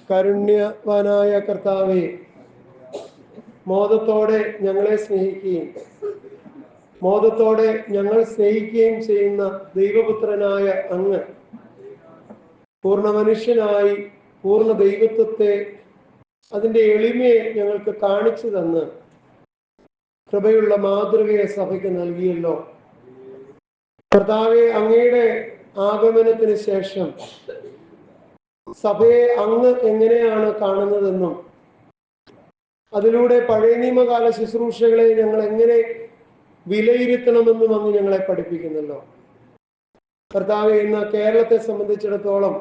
കാരുണ്യവാനായ കർത്താവേ, മോദത്തോടെ ഞങ്ങളെ സ്നേഹിക്കുകയും മോദത്തോടെ ഞങ്ങൾ സ്നേഹിക്കുകയും ചെയ്യുന്ന ദൈവപുത്രനായ അങ്ങ് പൂർണ്ണ മനുഷ്യനായി പൂർണ്ണ ദൈവത്വത്തെ, അതിൻ്റെ എളിമയെ ഞങ്ങൾക്ക് കാണിച്ചു തന്ന് കൃപയുള്ള മാതൃകയെ സഭയ്ക്ക് നൽകിയല്ലോ. കർത്താവെ, അങ്ങയുടെ ആഗമനത്തിന് ശേഷം സഭയെ അങ്ങ് എങ്ങനെയാണ് കാണുന്നതെന്നും അതിലൂടെ പഴയ നിയമകാല ശുശ്രൂഷകളെ ഞങ്ങൾ എങ്ങനെ വിലയിരുത്തണമെന്നും അങ്ങ് ഞങ്ങളെ പഠിപ്പിക്കുന്നല്ലോ. കർത്താവെ, ഇന്ന് കേരളത്തെ സംബന്ധിച്ചിടത്തോളം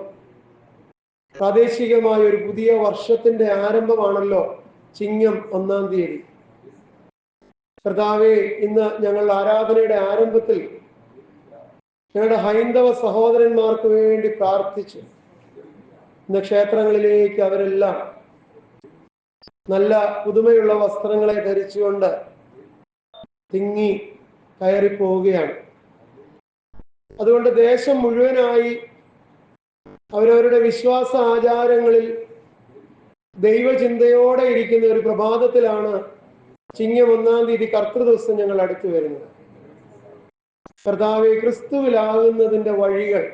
പ്രാദേശികമായ ഒരു പുതിയ വർഷത്തിന്റെ ആരംഭമാണല്ലോ ചിങ്ങം 1-ാം തീയതി. കർത്താവെ, ഇന്ന് ഞങ്ങൾ ആരാധനയുടെ ആരംഭത്തിൽ ഞങ്ങളുടെ ഹൈന്ദവ സഹോദരന്മാർക്ക് വേണ്ടി പ്രാർത്ഥിച്ചു. ഇന്ന് ക്ഷേത്രങ്ങളിലേക്ക് അവരെല്ലാം നല്ല പുതുമയുള്ള വസ്ത്രങ്ങളെ ധരിച്ചുകൊണ്ട് തിങ്ങി കയറിപ്പോവുകയാണ്. അതുകൊണ്ട് ദേശം മുഴുവനായി അവരവരുടെ വിശ്വാസ ആചാരങ്ങളിൽ ദൈവചിന്തയോടെ ഇരിക്കുന്ന ഒരു പ്രഭാതത്തിലാണ് ചിങ്ങം 1-ാം തീയതി കർത്തൃദിവസം ഞങ്ങൾ അടുത്തു വരുന്നത്. കർത്താവെ, ക്രിസ്തുവിലാകുന്നതിൻ്റെ വഴികൾ,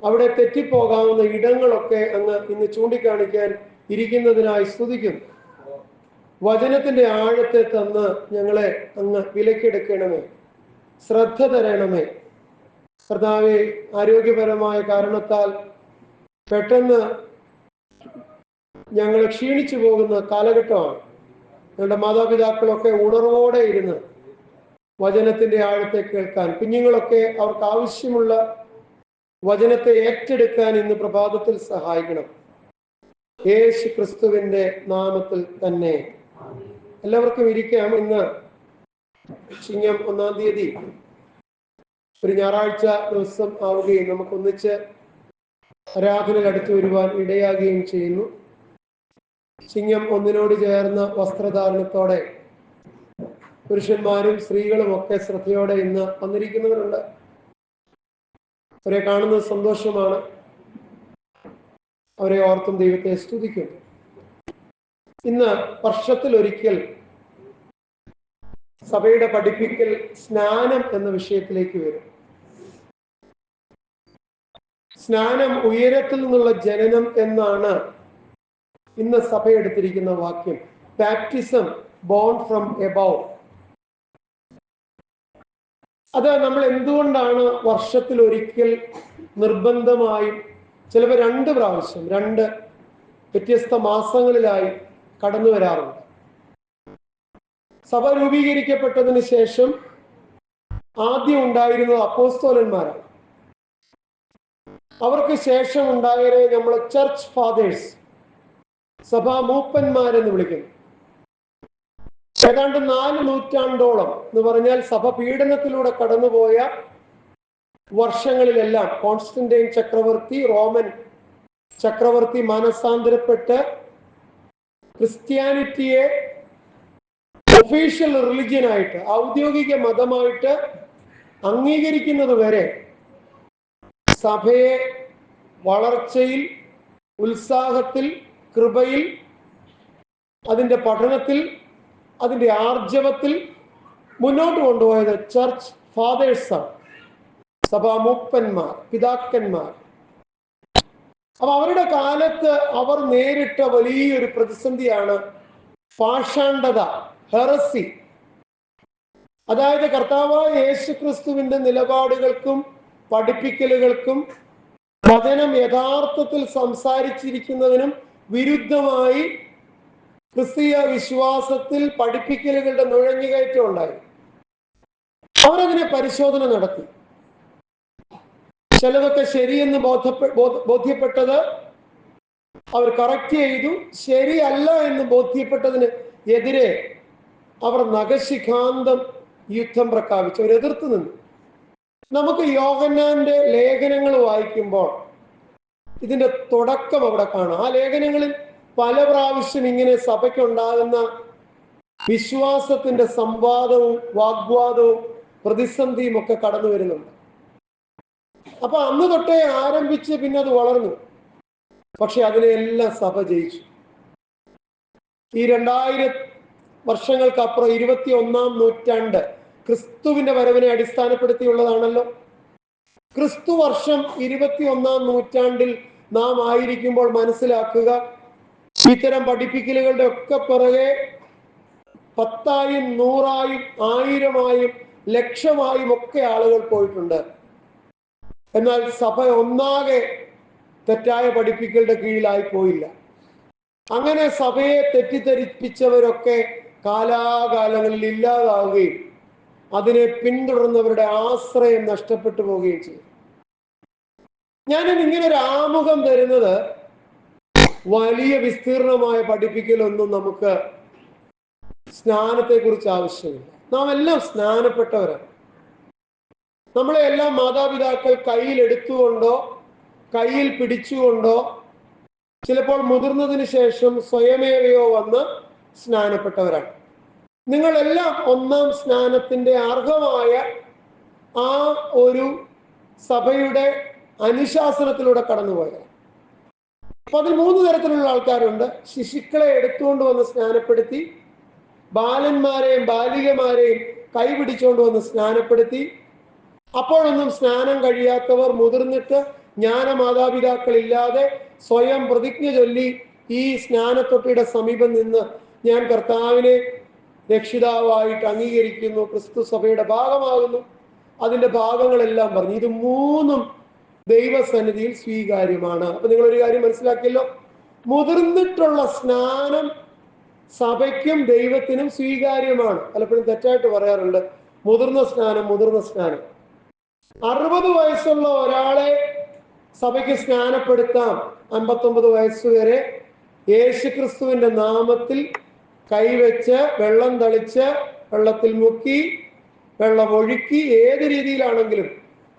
അവിടെ തെറ്റിപ്പോകാവുന്ന ഇടങ്ങളൊക്കെ അങ്ങ് ഇന്ന് ചൂണ്ടിക്കാണിക്കാൻ ഇരിക്കുന്നതിനായി സ്തുതിക്കുന്നു. വചനത്തിന്റെ ആഴത്തെ തന്ന് ഞങ്ങളെ അങ്ങ് വിലക്കെടുക്കണമേ, ശ്രദ്ധ തരണമേ. കർത്താവെ, ആരോഗ്യപരമായ കാരണത്താൽ പെട്ടെന്ന് ഞങ്ങൾ ക്ഷീണിച്ചു പോകുന്ന കാലഘട്ടമാണ്. ഞങ്ങളുടെ മാതാപിതാക്കളൊക്കെ ഉണർവോടെ ഇരുന്ന് വചനത്തിന്റെ ആഴത്തെ കേൾക്കാൻ, കുഞ്ഞുങ്ങളൊക്കെ അവർക്ക് ആവശ്യമുള്ള വചനത്തെ ഏറ്റെടുക്കാൻ ഇന്ന് പ്രഭാതത്തിൽ സഹായിക്കണം. യേശു ക്രിസ്തുവിന്റെ നാമത്തിൽ തന്നെ. എല്ലാവർക്കും ഇരിക്കാം. ഇന്ന് ചിങ്ങം 1-ാം തീയതി ഒരു ഞായറാഴ്ച ദിവസം ആവുകയും നമുക്കൊന്നിച്ച് ആരാധനയിൽ അടുത്തു വരുവാൻ ഇടയാകുകയും ചെയ്യുന്നു. ചിങ്ങം 1-നോട് ചേർന്ന വസ്ത്രധാരണത്തോടെ പുരുഷന്മാരും സ്ത്രീകളും ഒക്കെ ശ്രദ്ധയോടെ ഇന്ന് വന്നിരിക്കുന്നവരുണ്ട്. അവരെ കാണുന്നത് സന്തോഷമാണ്. അവരെ ഓർത്തും ദൈവത്തെ സ്തുതിക്കുന്നു. ഇന്ന് വർഷത്തിലൊരിക്കൽ സഭയുടെ പഠിപ്പിക്കൽ സ്നാനം എന്ന വിഷയത്തിലേക്ക് വരും. സ്നാനം ഉയരത്തിൽ നിന്നുള്ള ജനനം എന്നാണ് ഇന്ന് സഭ എടുത്തിരിക്കുന്ന വാക്യം. Baptism bone from above. അത് നമ്മൾ എന്തുകൊണ്ടാണ് വർഷത്തിലൊരിക്കൽ നിർബന്ധമായും, ചിലപ്പോൾ 2 പ്രാവശ്യം 2 വ്യത്യസ്ത മാസങ്ങളിലായി കടന്നു വരാറുണ്ട്. സഭ രൂപീകരിക്കപ്പെട്ടതിന് ശേഷം ആദ്യം ഉണ്ടായിരുന്നത് അപ്പോസ്തലന്മാരാണ്. അവർക്ക് ശേഷം ഉണ്ടായവരെ നമ്മൾ ചർച്ച് ഫാദേഴ്സ്, സഭാ മൂപ്പന്മാരെന്ന് വിളിക്കുന്നു. ഏതാണ്ട് 4 നൂറ്റാണ്ടോളം എന്ന് പറഞ്ഞാൽ സഭ പീഡനത്തിലൂടെ കടന്നുപോയ വർഷങ്ങളിലെല്ലാം കോൺസ്റ്റന്റൈൻ ചക്രവർത്തി, റോമൻ ചക്രവർത്തി മാനസാന്തരപ്പെട്ട് ക്രിസ്ത്യാനിറ്റിയെ ഒഫീഷ്യൽ റിലിജിയനായിട്ട്, ഔദ്യോഗിക മതമായിട്ട് അംഗീകരിക്കുന്നത് വരെ സഭയെ വളർച്ചയിൽ, ഉത്സാഹത്തിൽ, കൃപയിൽ, അതിൻ്റെ പഠനത്തിൽ, അതിൻ്റെ ആർജവത്തിൽ മുന്നോട്ട് കൊണ്ടുപോയത് ചർച്ച് ഫാദേഴ്സാണ്, സഭാ മൂപ്പന്മാർ, പിതാക്കന്മാർ. അപ്പൊ അവരുടെ കാലത്ത് അവർ നേരിട്ട വലിയൊരു പ്രതിസന്ധിയാണ് പാഷാണ്ഡത, ഹെറസി. അതായത് കർത്താവായ യേശു ക്രിസ്തുവിന്റെ നിലപാടുകൾക്കും പഠിപ്പിക്കലുകൾക്കും വചനം യഥാർത്ഥത്തിൽ സംസാരിച്ചിരിക്കുന്നതിനും വിരുദ്ധമായി ക്രിസ്തീയ വിശ്വാസത്തിൽ പഠിപ്പിക്കലുകളുടെ നുഴഞ്ഞുകയറ്റം ഉണ്ടായി. അവരതിനെ പരിശോധന നടത്തി. ചിലതൊക്കെ ശരിയെന്ന് ബോധ്യപ്പെട്ടത് അവർ കറക്റ്റ് ചെയ്തു. ശരിയല്ല എന്ന് ബോധ്യപ്പെട്ടതിന് എതിരെ അവർ നഖശിഖാന്തം യുദ്ധം പ്രഖ്യാപിച്ചു. അവർ എതിർത്ത് നിന്നു. നമുക്ക് യോഹന്നാന്റെ ലേഖനങ്ങൾ വായിക്കുമ്പോൾ ഇതിന്റെ തുടക്കം അവിടെ കാണാം. ആ ലേഖനങ്ങളിൽ പല പ്രാവശ്യം ഇങ്ങനെ സഭയ്ക്കുണ്ടാകുന്ന വിശ്വാസത്തിന്റെ സംവാദവും വാഗ്വാദവും പ്രതിസന്ധിയും ഒക്കെ കടന്നു വരുന്നുണ്ട്. അപ്പൊ അന്ന് തൊട്ടേ ആരംഭിച്ച് പിന്നെ അത് വളർന്നു. പക്ഷെ അതിനെല്ലാം സഭ ജയിച്ചു. ഈ 2000 വർഷങ്ങൾക്കപ്പുറം 21-ാം നൂറ്റാണ്ട് ക്രിസ്തുവിന്റെ വരവിനെ അടിസ്ഥാനപ്പെടുത്തിയുള്ളതാണല്ലോ. ക്രിസ്തു വർഷം 21-ാം നൂറ്റാണ്ടിൽ നാം ആയിരിക്കുമ്പോൾ മനസ്സിലാക്കുക, ഇത്തരം പഠിപ്പിക്കലുകളുടെ ഒക്കെ പുറകെ 10,000, 100,000, 1000,000, ലക്ഷമായും ഒക്കെ ആളുകൾ പോയിട്ടുണ്ട്. എന്നാൽ സഭ ഒന്നാകെ തെറ്റായ പഠിപ്പിക്കലുടെ കീഴിലായി പോയില്ല. അങ്ങനെ സഭയെ തെറ്റിദ്ധരിപ്പിച്ചവരൊക്കെ കാലാകാലങ്ങളിൽ ഇല്ലാതാവുകയും അതിനെ പിന്തുടർന്നവരുടെ ആശ്രയം നഷ്ടപ്പെട്ടു പോവുകയും ചെയ്യും. ഞാനിങ്ങനെ ഒരു ആമുഖം തരുന്നത്, വലിയ വിസ്തീർണമായ പഠിപ്പിക്കലൊന്നും നമുക്ക് സ്നാനത്തെ കുറിച്ച് ആവശ്യമില്ല. നാം എല്ലാം സ്നാനപ്പെട്ടവരാണ്. നമ്മളെ എല്ലാം മാതാപിതാക്കൾ കയ്യിൽ എടുത്തുകൊണ്ടോ കയ്യിൽ പിടിച്ചുകൊണ്ടോ ചിലപ്പോൾ മുതിർന്നതിന് ശേഷം സ്വയമേവയോ വന്ന് സ്നാനപ്പെട്ടവരാണ്. നിങ്ങളെല്ലാം 1-ാം സ്നാനത്തിന്റെ അർഹമായ ആ ഒരു സഭയുടെ അനുശാസനത്തിലൂടെ കടന്നുപോയത്. 13 തരത്തിലുള്ള ആൾക്കാരുണ്ട്. ശിശുക്കളെ എടുത്തുകൊണ്ട് വന്ന് സ്നാനപ്പെടുത്തി, ബാലന്മാരെയും ബാലികമാരെയും കൈപിടിച്ചുകൊണ്ട് വന്ന് സ്നാനപ്പെടുത്തി, അപ്പോഴൊന്നും സ്നാനം കഴിയാത്തവർ മുതിർന്നിട്ട് ജ്ഞാനമാതാപിതാക്കളില്ലാതെ സ്വയം പ്രതിജ്ഞ ചൊല്ലി ഈ സ്നാനത്തൊട്ടിയുടെ സമീപം നിന്ന് ഞാൻ കർത്താവിനെ രക്ഷിതാവായിട്ട് അംഗീകരിക്കുന്നു, ക്രിസ്തു സഭയുടെ ഭാഗമാകുന്നു, അതിന്റെ ഭാഗങ്ങളെല്ലാം പറഞ്ഞു. ഇത് 3ഉം ദൈവസന്നിധിയിൽ സ്വീകാര്യമാണ്. അപ്പൊ നിങ്ങളൊരു കാര്യം മനസ്സിലാക്കിയല്ലോ, മുതിർന്നിട്ടുള്ള സ്നാനം സഭയ്ക്കും ദൈവത്തിനും സ്വീകാര്യമാണ്. പലപ്പോഴും തെറ്റായിട്ട് പറയാറുണ്ട്, മുതിർന്ന സ്നാനം 60 വയസ്സുള്ള ഒരാളെ സഭയ്ക്ക് സ്നാനപ്പെടുത്താം. 59 വയസ്സുവരെ യേശുക്രിസ്തുവിന്റെ നാമത്തിൽ കൈവച്ച് വെള്ളം തളിച്ച് വെള്ളത്തിൽ മുക്കി വെള്ളം ഒഴുക്കി ഏത് രീതിയിലാണെങ്കിലും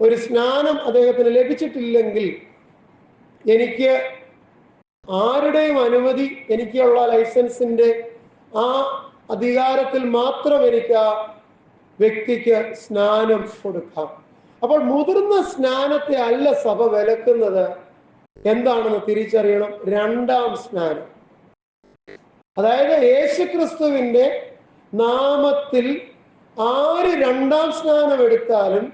ഒരു സ്നാനം അദ്ദേഹത്തിന് ലഭിച്ചിട്ടില്ലെങ്കിൽ എനിക്ക് ആരുടെയും അനുമതി, എനിക്കുള്ള ലൈസൻസിന്റെ ആ അധികാരത്തിൽ മാത്രം എനിക്ക് ആ വ്യക്തിക്ക് സ്നാനം കൊടുക്കാം. അപ്പോൾ മുതിർന്ന സ്നാനത്തെ അല്ല സഭ വിലക്കുന്നത്. എന്താണെന്ന് തിരിച്ചറിയണം. 2-ാം സ്നാനം, അതായത് യേശുക്രിസ്തുവിന്റെ നാമത്തിൽ ആര് 2-ാം സ്നാനം എടുത്താലും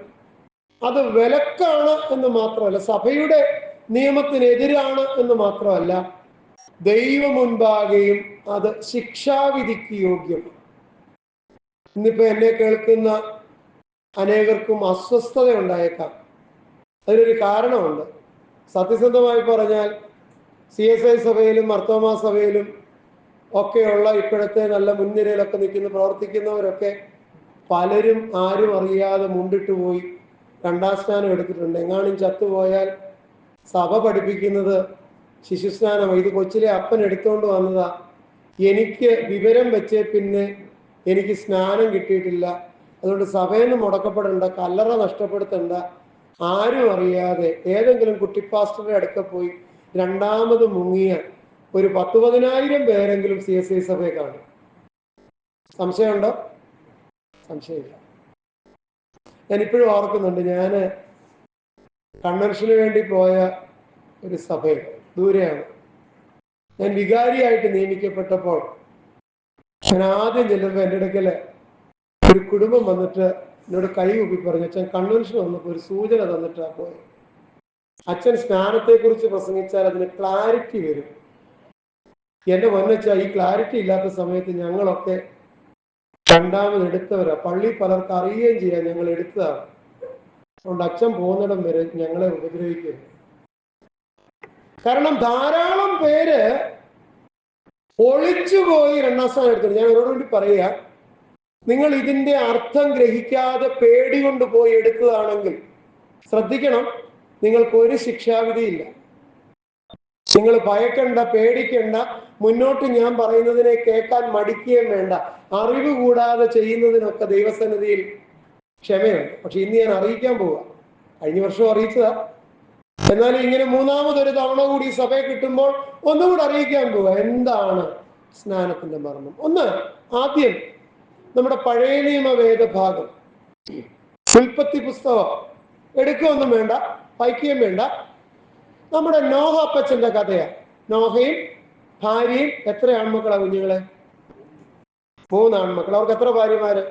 അത് വിലക്കാണ് എന്ന് മാത്രമല്ല, സഭയുടെ നിയമത്തിനെതിരാണ് എന്ന് മാത്രമല്ല, ദൈവ മുൻപാകെയും അത് ശിക്ഷാവിധിക്ക് യോഗ്യമാണ്. ഇന്നിപ്പോ എന്നെ കേൾക്കുന്ന അനേകർക്കും അസ്വസ്ഥത ഉണ്ടായേക്കാം. അതിനൊരു കാരണമുണ്ട്. സത്യസന്ധമായി പറഞ്ഞാൽ CSI സഭയിലും മർത്തോമാ സഭയിലും ഒക്കെയുള്ള ഇപ്പോഴത്തെ നല്ല മുൻനിരയിലൊക്കെ പ്രവർത്തിക്കുന്നവരൊക്കെ പലരും ആരും അറിയാതെ മുണ്ടിട്ട് പോയി 2-ാം സ്നാനം എടുത്തിട്ടുണ്ട്. എങ്ങാനും ചത്തുപോയാൽ സഭ പഠിപ്പിക്കുന്നത് ശിശുസ്നാനം, ഇത് കൊച്ചിലെ അപ്പൻ എടുത്തുകൊണ്ട് വന്നതാ, എനിക്ക് വിവരം വെച്ചേ പിന്നെ എനിക്ക് സ്നാനം കിട്ടിയിട്ടില്ല, അതുകൊണ്ട് സഭയിൽ നിന്ന് മുടക്കപ്പെടേണ്ട, കല്ലറ നഷ്ടപ്പെടുത്തണ്ട, ആരും അറിയാതെ ഏതെങ്കിലും കുട്ടിപ്പാസ്റ്ററുടെ അടുക്ക പോയി 2ാമത് മുങ്ങിയ ഒരു 10,000-10,000 പേരെങ്കിലും CSI സഭയെ കാണും. സംശയമുണ്ടോ? സംശയമില്ല. ഞാനിപ്പോഴും ഓർക്കുന്നുണ്ട്, ഞാൻ കൺവെൻഷന് വേണ്ടി പോയ ഒരു സഭയിൽ, ദൂരെയാണ്, ഞാൻ വികാരിയായിട്ട് നിയമിക്കപ്പെട്ടപ്പോൾ ഞാൻ ആദ്യം ചെല്ലുമ്പോൾ എൻ്റെ അടുക്കല് ഒരു കുടുംബം വന്നിട്ട് എന്നോട് കൈ കൂപ്പി പറഞ്ഞു, അച്ഛൻ കൺവെൻഷൻ വന്നപ്പോൾ ഒരു സൂചന തന്നിട്ടാ പോയത്. അച്ഛൻ സ്നാനത്തെ കുറിച്ച് പ്രസംഗിച്ചാൽ അതിന് ക്ലാരിറ്റി വരും. എന്റെ പൊന്നച്ച, ഈ ക്ലാരിറ്റി ഇല്ലാത്ത സമയത്ത് ഞങ്ങളൊക്കെ 2ാമത് എടുത്തവരാ. പള്ളി പലർക്ക് അറിയുകയും ചെയ്യാൻ ഞങ്ങൾ എടുത്തതാണ്. അതുകൊണ്ട് അച്ഛൻ പോകുന്നിടം വരെ ഞങ്ങളെ ഉപദ്രവിക്കുന്നു. കാരണം ധാരാളം പേര് ഒളിച്ചുപോയി 2ാം സ്ഥാനം എടുത്തു. ഞാൻ അവരോട് വേണ്ടി പറയുക, നിങ്ങൾ ഇതിന്റെ അർത്ഥം ഗ്രഹിക്കാതെ പേടി കൊണ്ട് പോയി എടുത്തതാണെങ്കിൽ ശ്രദ്ധിക്കണം, നിങ്ങൾക്ക് ഒരു ശിക്ഷാവിധിയില്ല. നിങ്ങൾ ഭയക്കണ്ട, പേടിക്കണ്ട. മുന്നോട്ട് ഞാൻ പറയുന്നതിനെ കേൾക്കാൻ മടിക്കുകയും വേണ്ട. അറിവ് കൂടാതെ ചെയ്യുന്നതിനൊക്കെ ദൈവസന്നിധിയിൽ ക്ഷമയുണ്ട്. പക്ഷെ ഇന്ന് ഞാൻ അറിയിക്കാൻ പോവുക. കഴിഞ്ഞ വർഷം അറിയിച്ചതാ, എന്നാലും ഇങ്ങനെ 3ാമതൊരു തവണ കൂടി സഭയെ കിട്ടുമ്പോൾ ഒന്നുകൂടി അറിയിക്കാൻ പോവുക. എന്താണ് സ്നാനത്തിന്റെ മർമ്മം? ആദ്യം നമ്മുടെ പഴയ നിയമ വേദഭാഗം, ഉൽപ്പത്തി പുസ്തകം എടുക്കുകയൊന്നും വേണ്ട, വായിക്കുകയും വേണ്ട. നമ്മുടെ നോഹ അപ്പച്ചന്റെ കഥയാണ്. നോഹയും ഭാര്യയും എത്ര ആൺമക്കളാ കുഞ്ഞുങ്ങളെ? 3 ആൺമക്കൾ. അവർക്ക് എത്ര ഭാര്യമാര്?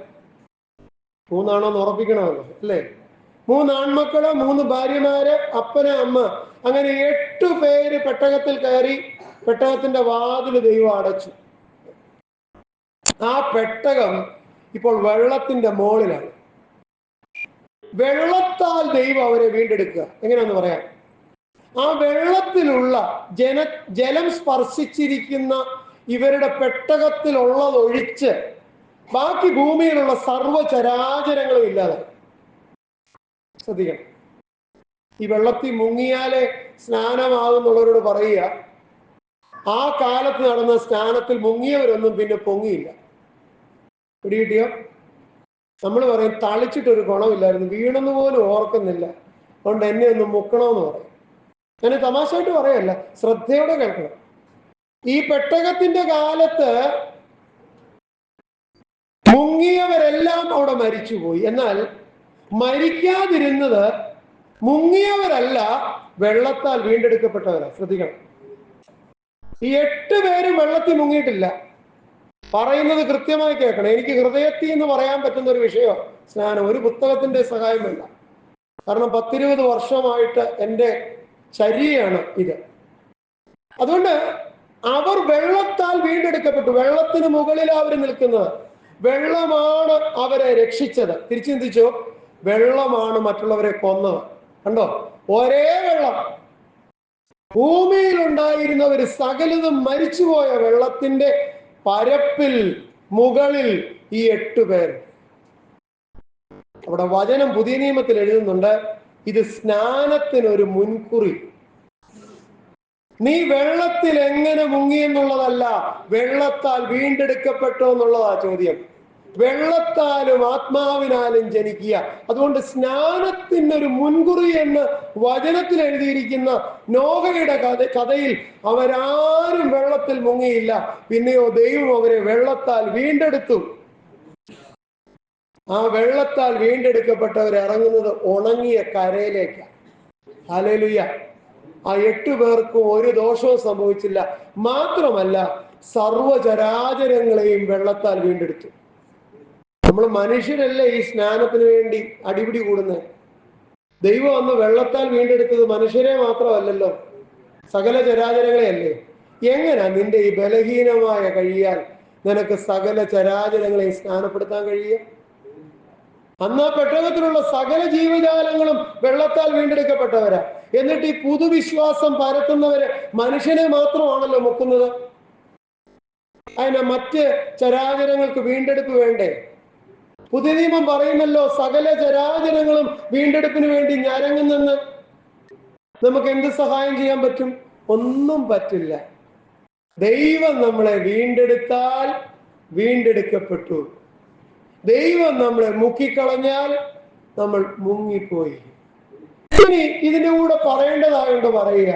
3 ആണോന്ന് ഉറപ്പിക്കണമല്ലോ അല്ലേ? 3 ആൺമക്കള്, 3 ഭാര്യമാര്, അപ്പന്, അമ്മ, അങ്ങനെ 8 പേര് പെട്ടകത്തിൽ കയറി. പെട്ടകത്തിന്റെ വാതില് ദൈവം അടച്ചു. ആ പെട്ടകം ഇപ്പോൾ വെള്ളത്തിന്റെ മുകളിലാണ്. വെള്ളത്താൽ ദൈവം അവരെ വീണ്ടെടുക്കുക. എങ്ങനെയാന്ന് പറയാം. ആ വെള്ളത്തിലുള്ള ജലം സ്പർശിച്ചിരിക്കുന്ന ഇവരുടെ പെട്ടകത്തിലുള്ളതൊഴിച്ച് ബാക്കി ഭൂമിയിലുള്ള സർവ്വചരാചരങ്ങളും ഇല്ലാതെ. ശ്രദ്ധിക്കണം. ഈ വെള്ളത്തിൽ മുങ്ങിയാലേ സ്നാനമാകുന്നുള്ളവരോട് പറയുക, ആ കാലത്ത് നടന്ന സ്നാനത്തിൽ മുങ്ങിയവരൊന്നും പിന്നെ പൊങ്ങിയില്ല. പിടികിട്ടിയോ? നമ്മൾ പറയും തളിച്ചിട്ടൊരു ഗുണമില്ലായിരുന്നു, വീണെന്ന് പോലും ഓർക്കുന്നില്ല, അതുകൊണ്ട് എന്നെ ഒന്ന് മുക്കണമെന്ന് പറയും. ഞാൻ തമാശയായിട്ട് പറയല്ല, ശ്രദ്ധയോടെ കേൾക്കണം. ഈ പെട്ടകത്തിന്റെ കാലത്ത് മുങ്ങിയവരെല്ലാം അവിടെ മരിച്ചുപോയി. എന്നാൽ മരിക്കാതിരുന്നത് മുങ്ങിയവരല്ല, വെള്ളത്താൽ വീണ്ടെടുക്കപ്പെട്ടവരാ. ശ്രദ്ധിക്കണം. ഈ 8 പേരും വെള്ളത്തിൽ മുങ്ങിയിട്ടില്ല. പറയുന്നത് കൃത്യമായി കേൾക്കണം. എനിക്ക് ഹൃദയത്തിൽ എന്ന് പറയാൻ പറ്റുന്ന ഒരു വിഷയമാണ് സ്നാനം. ഒരു പുസ്തകത്തിന്റെ സഹായമല്ല. കാരണം 10-20 വർഷമായിട്ട് എൻ്റെ ചര്യയാണ് ഇത്. അതുകൊണ്ട് അവർ വെള്ളത്താൽ വീണ്ടെടുക്കപ്പെട്ടു. വെള്ളത്തിന് മുകളിലാണ് അവർ നിൽക്കുന്നത്. വെള്ളമാണ് അവരെ രക്ഷിച്ചത്. തിരിച്ചു ചിന്തിച്ചോ, വെള്ളമാണ് മറ്റുള്ളവരെ കൊന്നത്. കണ്ടോ? ഒരേ വെള്ളം. ഭൂമിയിൽ ഉണ്ടായിരുന്നവർ സകലതും മരിച്ചുപോയ വെള്ളത്തിന്റെ പരപ്പിൽ മുകളിൽ ഈ 8 പേർ. അവിടെ വചനം പുതിയ നിയമത്തിൽ എഴുതുന്നുണ്ട്, ഇത് സ്നാനത്തിനൊരു മുൻകുറി. നീ വെള്ളത്തിൽ എങ്ങനെ മുങ്ങി എന്നുള്ളതല്ല, വെള്ളത്താൽ വീണ്ടെടുക്കപ്പെട്ടോ എന്നുള്ളതാ ചോദ്യം. വെള്ളത്താലും ആത്മാവിനാലും ജനിക്കുക. അതുകൊണ്ട് സ്നാനത്തിനൊരു മുൻകുറി എന്ന് വചനത്തിൽ എഴുതിയിരിക്കുന്ന നോഹയുടെ കഥയിൽ അവരാരും വെള്ളത്തിൽ മുങ്ങിയില്ല. പിന്നെയോ ദൈവം അവരെ വെള്ളത്താൽ വീണ്ടെടുത്തു. ആ വെള്ളത്താൽ വീണ്ടെടുക്കപ്പെട്ടവർ ഇറങ്ങുന്നത് ഉണങ്ങിയ കരയിലേക്കാണ്. ഹല്ലേലൂയ. ആ 8 പേർക്കും ഒരു ദോഷവും സംഭവിച്ചില്ല. മാത്രമല്ല, സർവ്വചരാചരങ്ങളെയും വെള്ളത്താൽ വീണ്ടെടുത്തു. നമ്മൾ മനുഷ്യരല്ലേ ഈ സ്നാനത്തിന് വേണ്ടി അടിപിടി കൂടുന്നത്. ദൈവം അന്ന് വെള്ളത്താൽ വീണ്ടെടുത്തത് മനുഷ്യരെ മാത്രമല്ലല്ലോ, സകല ചരാചരങ്ങളെ അല്ലേ. എങ്ങനാ നിന്റെ ഈ ബലഹീനമായ കഴിയാൽ നിനക്ക് സകല ചരാചരങ്ങളെയും സ്നാനപ്പെടുത്താൻ കഴിയുക? അന്ന് ആ പെട്ടകത്തിലുള്ള സകല ജീവജാലങ്ങളും വെള്ളത്താൽ വീണ്ടെടുക്കപ്പെട്ടവരാ. എന്നിട്ട് ഈ പുതുവിശ്വാസം പരത്തുന്നവര് മനുഷ്യനെ മാത്രമാണല്ലോ മുക്കുന്നത്. അതിന് മറ്റ് ചരാചരങ്ങൾക്ക് വീണ്ടെടുപ്പ് വേണ്ടേ? പുതിയ നിയമം പറയുമല്ലോ, സകല ചരാചരങ്ങളും വീണ്ടെടുപ്പിന് വേണ്ടി ഞരങ്ങുന്നെന്ന്. നമുക്ക് എന്ത് സഹായം ചെയ്യാൻ പറ്റും? ഒന്നും പറ്റില്ല. ദൈവം നമ്മളെ വീണ്ടെടുത്താൽ വീണ്ടെടുക്കപ്പെട്ടു. ദൈവം നമ്മളെ മുക്കിക്കളഞ്ഞാൽ നമ്മൾ മുങ്ങിപ്പോയി. ഇനി ഇതിന്റെ കൂടെ പറയേണ്ടതായോണ്ട് പറയുക,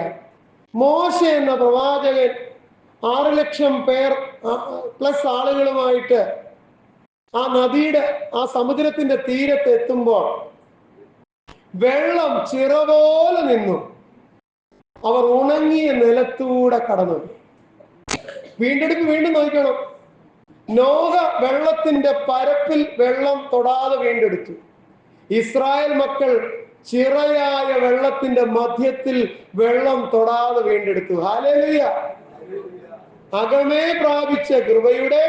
മോശ എന്ന പ്രവാചകൻ 6 ലക്ഷം പേർ പ്ലസ് ആളുകളുമായിട്ട് ആ നദിയുടെ ആ സമുദ്രത്തിന്റെ തീരത്ത് എത്തുമ്പോൾ വെള്ളം ചിറപോലെ നിന്നു. അവർ ഉണങ്ങിയ നിലത്തൂടെ കടന്നു. വീണ്ടെടുപ്പ് വീണ്ടും നോക്കണം. നോഹ വെള്ളത്തിന്റെ പരപ്പിൽ വെള്ളം തൊടാതെ വീണ്ടെടുത്തു. ഇസ്രായേൽ മക്കൾ ചിറയായ വെള്ളത്തിന്റെ മധ്യത്തിൽ വെള്ളം തൊടാതെ വീണ്ടെടുത്തു. ഹല്ലേലൂയ. അകമേ പ്രാപിച്ച കൃപയുടെ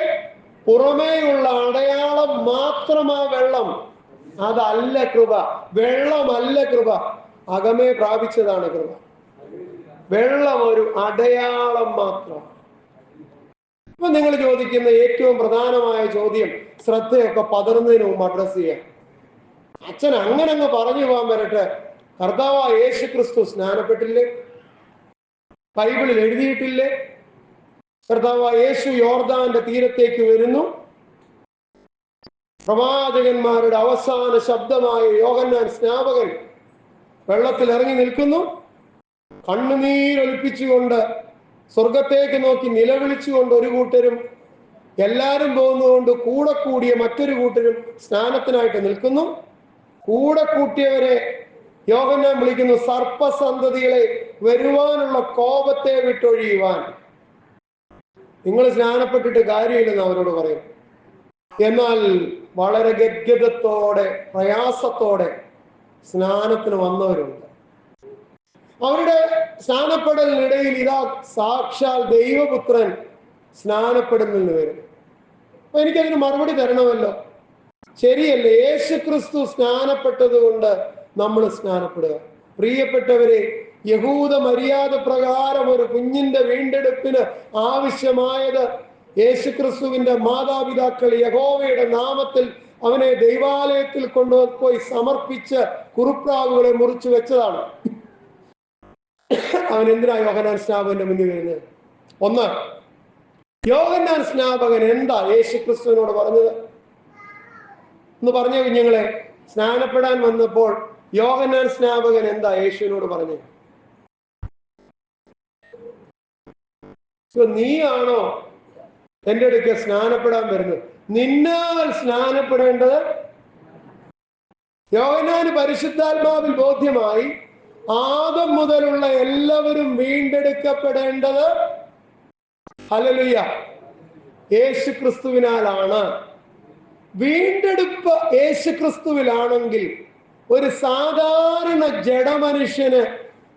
പുറമേയുള്ള അടയാളം മാത്രമാ വെള്ളം. അതല്ല കൃപ. വെള്ളമല്ല കൃപ, അകമേ പ്രാപിച്ചതാണ് കൃപ. വെള്ളം ഒരു അടയാളം മാത്രം. ഇപ്പൊ നിങ്ങൾ ചോദിക്കുന്ന ഏറ്റവും പ്രധാനമായ ചോദ്യം, ശ്രദ്ധയൊക്കെ പതറുന്നതിന് മുമ്പ് അഡ്രസ് ചെയ്യാം. അച്ഛൻ അങ്ങനെ അങ്ങ് പറഞ്ഞു പോകാൻ വരട്ടെ. കർത്താവായ യേശു ക്രിസ്തു സ്നാനപ്പെട്ടില്ലേ? ബൈബിളിൽ എഴുതിയിട്ടില്ലേ? കർത്താവായ യേശു യോർദാന്റെ തീരത്തേക്ക് വരുന്നു. പ്രവാചകന്മാരുടെ അവസാന ശബ്ദമായ യോഹന്നാൻ സ്നാപകൻ വെള്ളത്തിൽ ഇറങ്ങി നിൽക്കുന്നു. കണ്ണുനീരൊലിപ്പിച്ചുകൊണ്ട് സ്വർഗത്തേക്ക് നോക്കി നിലവിളിച്ചുകൊണ്ട് ഒരു കൂട്ടരും, എല്ലാവരും പോകുന്നതുകൊണ്ട് കൂടെ കൂടിയ മറ്റൊരു കൂട്ടരും സ്നാനത്തിനായിട്ട് നിൽക്കുന്നു. കൂടെ കൂട്ടിയവരെ യോഹന്നാൻ വിളിക്കുന്നു സർപ്പസന്തതികളെ വരുവാനുള്ള കോപത്തെ വിട്ടൊഴിയുവാൻ. നിങ്ങൾ സ്നാനപ്പെട്ടിട്ട് കാര്യമില്ലെന്ന് അവരോട് പറയും. എന്നാൽ വളരെ ഗദ്ഗതത്തോടെ പ്രയാസത്തോടെ സ്നാനത്തിന് വന്നവരുണ്ട്. അവരുടെ സ്നാനപ്പെടലിനിടയിൽ ഇതാ സാക്ഷാൽ ദൈവപുത്രൻ സ്നാനപ്പെടുന്നതിന് വരും. അപ്പൊ എനിക്കതിന് മറുപടി തരണമല്ലോ. ശരിയല്ലേ? യേശു ക്രിസ്തു സ്നാനപ്പെട്ടത് കൊണ്ട് നമ്മൾ സ്നാനപ്പെടുക. പ്രിയപ്പെട്ടവരെ, യഹൂദ മര്യാദ പ്രകാരം ഒരു കുഞ്ഞിന്റെ വീണ്ടെടുപ്പിന് ആവശ്യമായത് യേശുക്രിസ്തുവിന്റെ മാതാപിതാക്കൾ യഹോവയുടെ നാമത്തിൽ അവനെ ദൈവാലയത്തിൽ കൊണ്ടുപോയി സമർപ്പിച്ച് കുറുപ്രാവുകളെ മുറിച്ചു വെച്ചതാണ്. അവൻ എന്തിനാ യോഹന്നാൻ സ്നാപകന്റെ മുന്നിൽ വരുന്നത്? ഒന്ന്, യോഹന്നാൻ സ്നാപകൻ എന്താ യേശുക്രിസ്തുവിനോട് പറഞ്ഞത് എന്ന് പറഞ്ഞ കുഞ്ഞുങ്ങളെ? സ്നാനപ്പെടാൻ വന്നപ്പോൾ യോഹന്നാൻ സ്നാപകൻ എന്താ യേശുവിനോട് പറഞ്ഞത്? നീയാണോ എന്റെ അടുക്ക സ്നാനപ്പെടാൻ വരുന്നത്? നിന്നാൽ സ്നാനപ്പെടേണ്ടത്. യോഹന്നാന് പരിശുദ്ധാത്മാവിൽ ബോധ്യമായി ആദം മുതലുള്ള എല്ലാവരും വീണ്ടെടുക്കപ്പെടേണ്ടത് ഹല്ലേലൂയ യേശു ക്രിസ്തുവിനാലാണ്. വീണ്ടെടുപ്പ് യേശു ക്രിസ്തുവിലാണെങ്കിൽ ഒരു സാധാരണ ജഡമനുഷ്യന്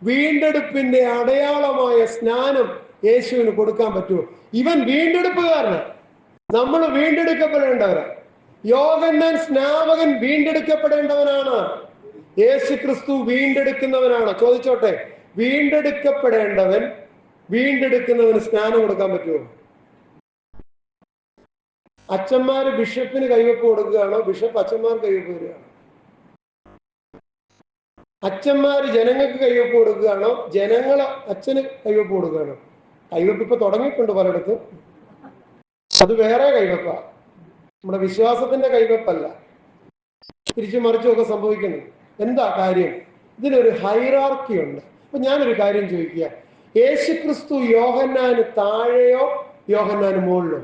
വീണ്ടെടുപ്പിന്റെ അടയാളമായ സ്നാനം യേശുവിന് കൊടുക്കാൻ പറ്റുമോ? ഇവൻ വീണ്ടെടുപ്പുകാരന്, നമ്മൾ വീണ്ടെടുക്കപ്പെടേണ്ടവരാണ്. യോഹന്നാൻ സ്നാപകൻ വീണ്ടെടുക്കപ്പെടേണ്ടവനാണ്, യേശു ക്രിസ്തു വീണ്ടെടുക്കുന്നവനാണ്. ചോദിച്ചോട്ടെ, വീണ്ടെടുക്കപ്പെടേണ്ടവൻ വീണ്ടെടുക്കുന്നവന് സ്നാനം കൊടുക്കാൻ പറ്റുമോ? അച്ഛന്മാര് ബിഷപ്പിന് കൈവെപ്പ് കൊടുക്കുകയാണോ? ബിഷപ്പ് അച്ഛന്മാർക്ക് കൈവെപ്പ് വരികയാണോ? അച്ഛന്മാര് ജനങ്ങൾക്ക് കൈവെപ്പ് കൊടുക്കുകയാണോ? ജനങ്ങൾ അച്ഛന് കൈവെപ്പ് കൊടുക്കുകയാണോ? കൈവെപ്പ് ഇപ്പൊ തുടങ്ങിയിട്ടുണ്ട് പലയിടത്തും. അത് വേറെ കൈവെപ്പാ, നമ്മുടെ വിശ്വാസത്തിന്റെ കൈവെപ്പല്ല. തിരിച്ചു മറിച്ചുമൊക്കെ സംഭവിക്കുന്നു. എന്താ കാര്യം? ഇതിനൊരു ഹൈറാർക്കി ഉണ്ട്. അപ്പൊ ഞാനൊരു കാര്യം ചോദിക്കുക, യേശു ക്രിസ്തു യോഹന്നാന് താഴെയോ യോഹന്നാന് മുകളിലോ?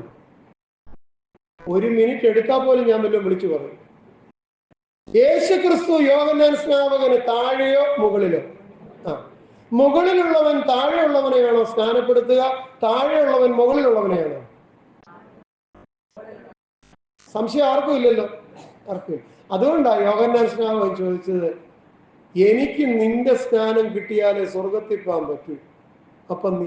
ഒരു മിനിറ്റ് എടുത്താൽ പോലും ഞാൻ വല്ലതും വിളിച്ചു പറയും. യേശു ക്രിസ്തു യോഹന്നാൻ സ്നാപകന് താഴെയോ മുകളിലോ? മുകളിലുള്ളവൻ താഴെയുള്ളവനെയാണോ സ്നാനപ്പെടുത്തുക? താഴെയുള്ളവൻ മുകളിലുള്ളവനെയാണോ? സംശയം ആർക്കും ഇല്ലല്ലോ, ആർക്കും. അതുകൊണ്ടാണ് യോഹന്നാൻ സ്നാപകൻ ചോദിച്ചത്, എനിക്ക് നിന്റെ സ്നാനം കിട്ടിയാലേ സ്വർഗത്തിൽ പോകാൻ പറ്റൂ.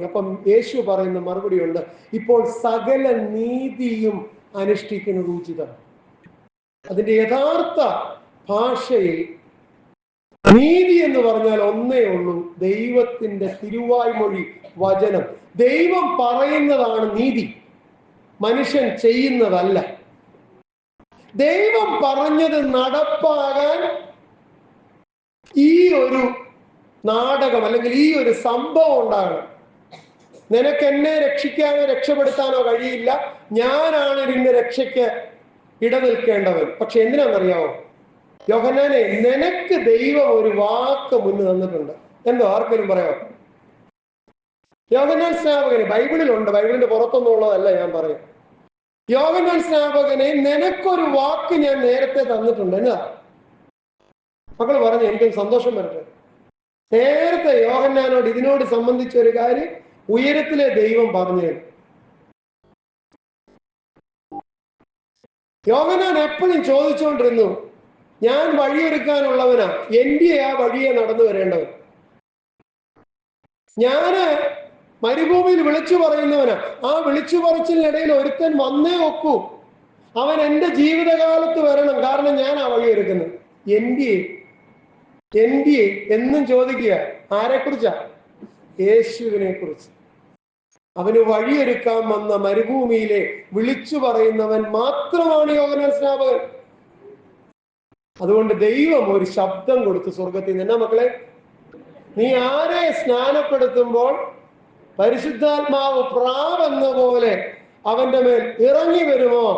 അപ്പം യേശു പറയുന്ന മറുപടി ഉണ്ട്, ഇപ്പോൾ സകല നീതിയും അനുഷ്ഠിക്കുന്നത് ഉചിതം. അതിന്റെ യഥാർത്ഥ ഭാഷയിൽ നീതി എന്ന് പറഞ്ഞാൽ ഒന്നേ ഉള്ളൂ, ദൈവത്തിന്റെ തിരുവായ്മൊഴി വചനം. ദൈവം പറയുന്നതാണ് നീതി, മനുഷ്യൻ ചെയ്യുന്നതല്ല. ദൈവം പറഞ്ഞത് നടപ്പാകാൻ ഈ ഒരു നാടകം അല്ലെങ്കിൽ ഈ ഒരു സംഭവം ഉണ്ടാകണം. നിനക്ക് എന്നെ രക്ഷിക്കാനോ രക്ഷപ്പെടുത്താനോ കഴിയില്ല, ഞാനാണ് നിന്റെ രക്ഷയ്ക്ക് ഇടനിൽക്കേണ്ടവൻ. പക്ഷെ എന്തിനാണെന്നറിയാവോ യോഹന്നാനെ? നിനക്ക് ദൈവം ഒരു വാക്ക് മുന്നിൽ തന്നിട്ടുണ്ട്. എന്തോ ആർക്കെങ്കിലും പറയാമോ? യോഹന്നാൻ സ്നാപകന് ബൈബിളിലുണ്ട്, ബൈബിളിന്റെ പുറത്തൊന്നും ഉള്ളതല്ല ഞാൻ പറയാം. യോഹന്നാൻ സ്നാപകനെ നിനക്കൊരു വാക്ക് ഞാൻ നേരത്തെ തന്നിട്ടുണ്ട്. എന്നാ മക്കള് പറഞ്ഞു, എനിക്കൊരു സന്തോഷം വരട്ടെ. നേരത്തെ യോഹന്നാനോട് ഇതിനോട് സംബന്ധിച്ച ഒരു കാര്യം ഉയരത്തിലെ ദൈവം പറഞ്ഞു. യോഹന്നാൻ എപ്പോഴും ചോദിച്ചുകൊണ്ടിരുന്നു, ഞാൻ വഴിയൊരുക്കാനുള്ളവനാ, എൻ്റെ ആ വഴിയെ നടന്നു വരേണ്ടവൻ. ഞാന് മരുഭൂമിയിൽ വിളിച്ചു പറയുന്നവനാ. ആ വിളിച്ചു പറച്ചിലിനിടയിൽ ഒരുത്തൻ വന്നേ ഒക്കൂ, അവൻ എൻ്റെ ജീവിതകാലത്ത് വരണം, കാരണം ഞാൻ ആ വഴിയൊരുക്കുന്നത്. എൻ്റെ എന്നും ചോദിക്കുക. ആരെക്കുറിച്ചാ? യേശുവിനെ കുറിച്ച്. അവന് വഴിയൊരുക്കാൻ വന്ന മരുഭൂമിയിലെ വിളിച്ചു പറയുന്നവൻ മാത്രമാണ് യോഹന്നാൻ സ്നാപകൻ. അതുകൊണ്ട് ദൈവം ഒരു ശബ്ദം കൊടുത്തു സ്വർഗത്തിൽ നിന്ന്. എന്നാ മക്കളെ, നീ ആരെ സ്നാനപ്പെടുത്തുമ്പോൾ പരിശുദ്ധാത്മാവ് പ്രാവെന്ന പോലെ അവന്റെ മേൽ ഇറങ്ങി വരുമോ?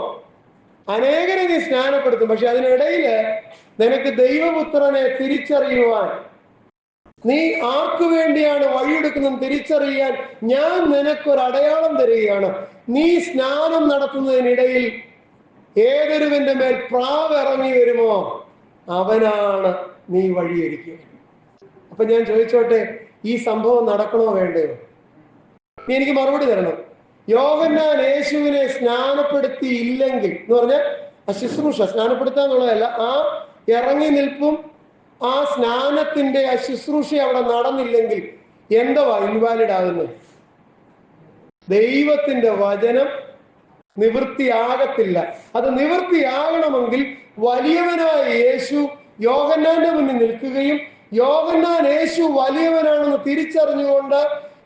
അനേകരെ നീ സ്നാനപ്പെടുത്തും, പക്ഷെ അതിനിടയില് നിനക്ക് ദൈവപുത്രനെ തിരിച്ചറിയുവാൻ, നീ ആർക്കു വേണ്ടിയാണ് വഴിയെടുക്കുന്നത് തിരിച്ചറിയാൻ ഞാൻ നിനക്കൊരു അടയാളം തരികയാണ്. നീ സ്നാനം നടത്തുന്നതിനിടയിൽ ഏതൊരുവന്റെ മേൽ പ്രാവ് ഇറങ്ങി വരുമോ അവനാണ് നീ വഴിയൊരുക്കുക. അപ്പൊ ഞാൻ ചോദിച്ചോട്ടെ, ഈ സംഭവം നടക്കണോ വേണ്ടയോ? നീ എനിക്ക് മറുപടി തരണം. യോഹന്നാൻ യേശുവിനെ സ്നാനപ്പെടുത്തിയില്ലെങ്കിൽ എന്ന് പറഞ്ഞാൽ ആ ശുശ്രൂഷ, സ്നാനപ്പെടുത്താന്നുള്ളതല്ല, ആ ഇറങ്ങി നിൽപ്പും ആ സ്നാനത്തിന്റെ ആ ശുശ്രൂഷ അവിടെ നടന്നില്ലെങ്കിൽ എന്തുവാ ഇൻവാലിഡ് ആകുന്നത്? ദൈവത്തിന്റെ വചനം നിവൃത്തിയാകത്തില്ല. അത് നിവൃത്തിയാകണമെങ്കിൽ വലിയവനായ യേശു യോഹന്നാന്റെ മുന്നിൽ നിൽക്കുകയും യോഹന്നാൻ യേശു വലിയവനാണെന്ന് തിരിച്ചറിഞ്ഞുകൊണ്ട്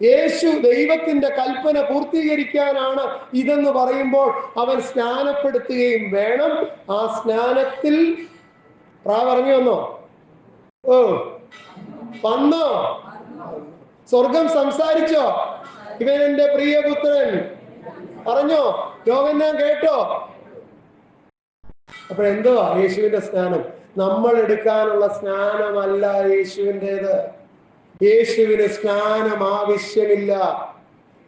യേശു ദൈവത്തിന്റെ കൽപ്പന പൂർത്തീകരിക്കാനാണ് ഇതെന്ന് പറയുമ്പോൾ അവൻ സ്നാനപ്പെടുത്തുകയും വേണം. ആ സ്നാനത്തിൽ പറഞ്ഞു വന്നോ? ഓ, വന്നോ? സ്വർഗം സംസാരിച്ചോ? ഇവൻ എന്റെ പ്രിയപുത്രൻ പറഞ്ഞോ? യോഹന്നാൻ കേട്ടോ? അപ്പോഴെന്തുവാ യേശുവിന്റെ സ്നാനം? നമ്മൾ എടുക്കാനുള്ള സ്നാനമല്ല യേശുവിൻ്റെത്. യേശുവിന് സ്നാനം ആവശ്യമില്ല.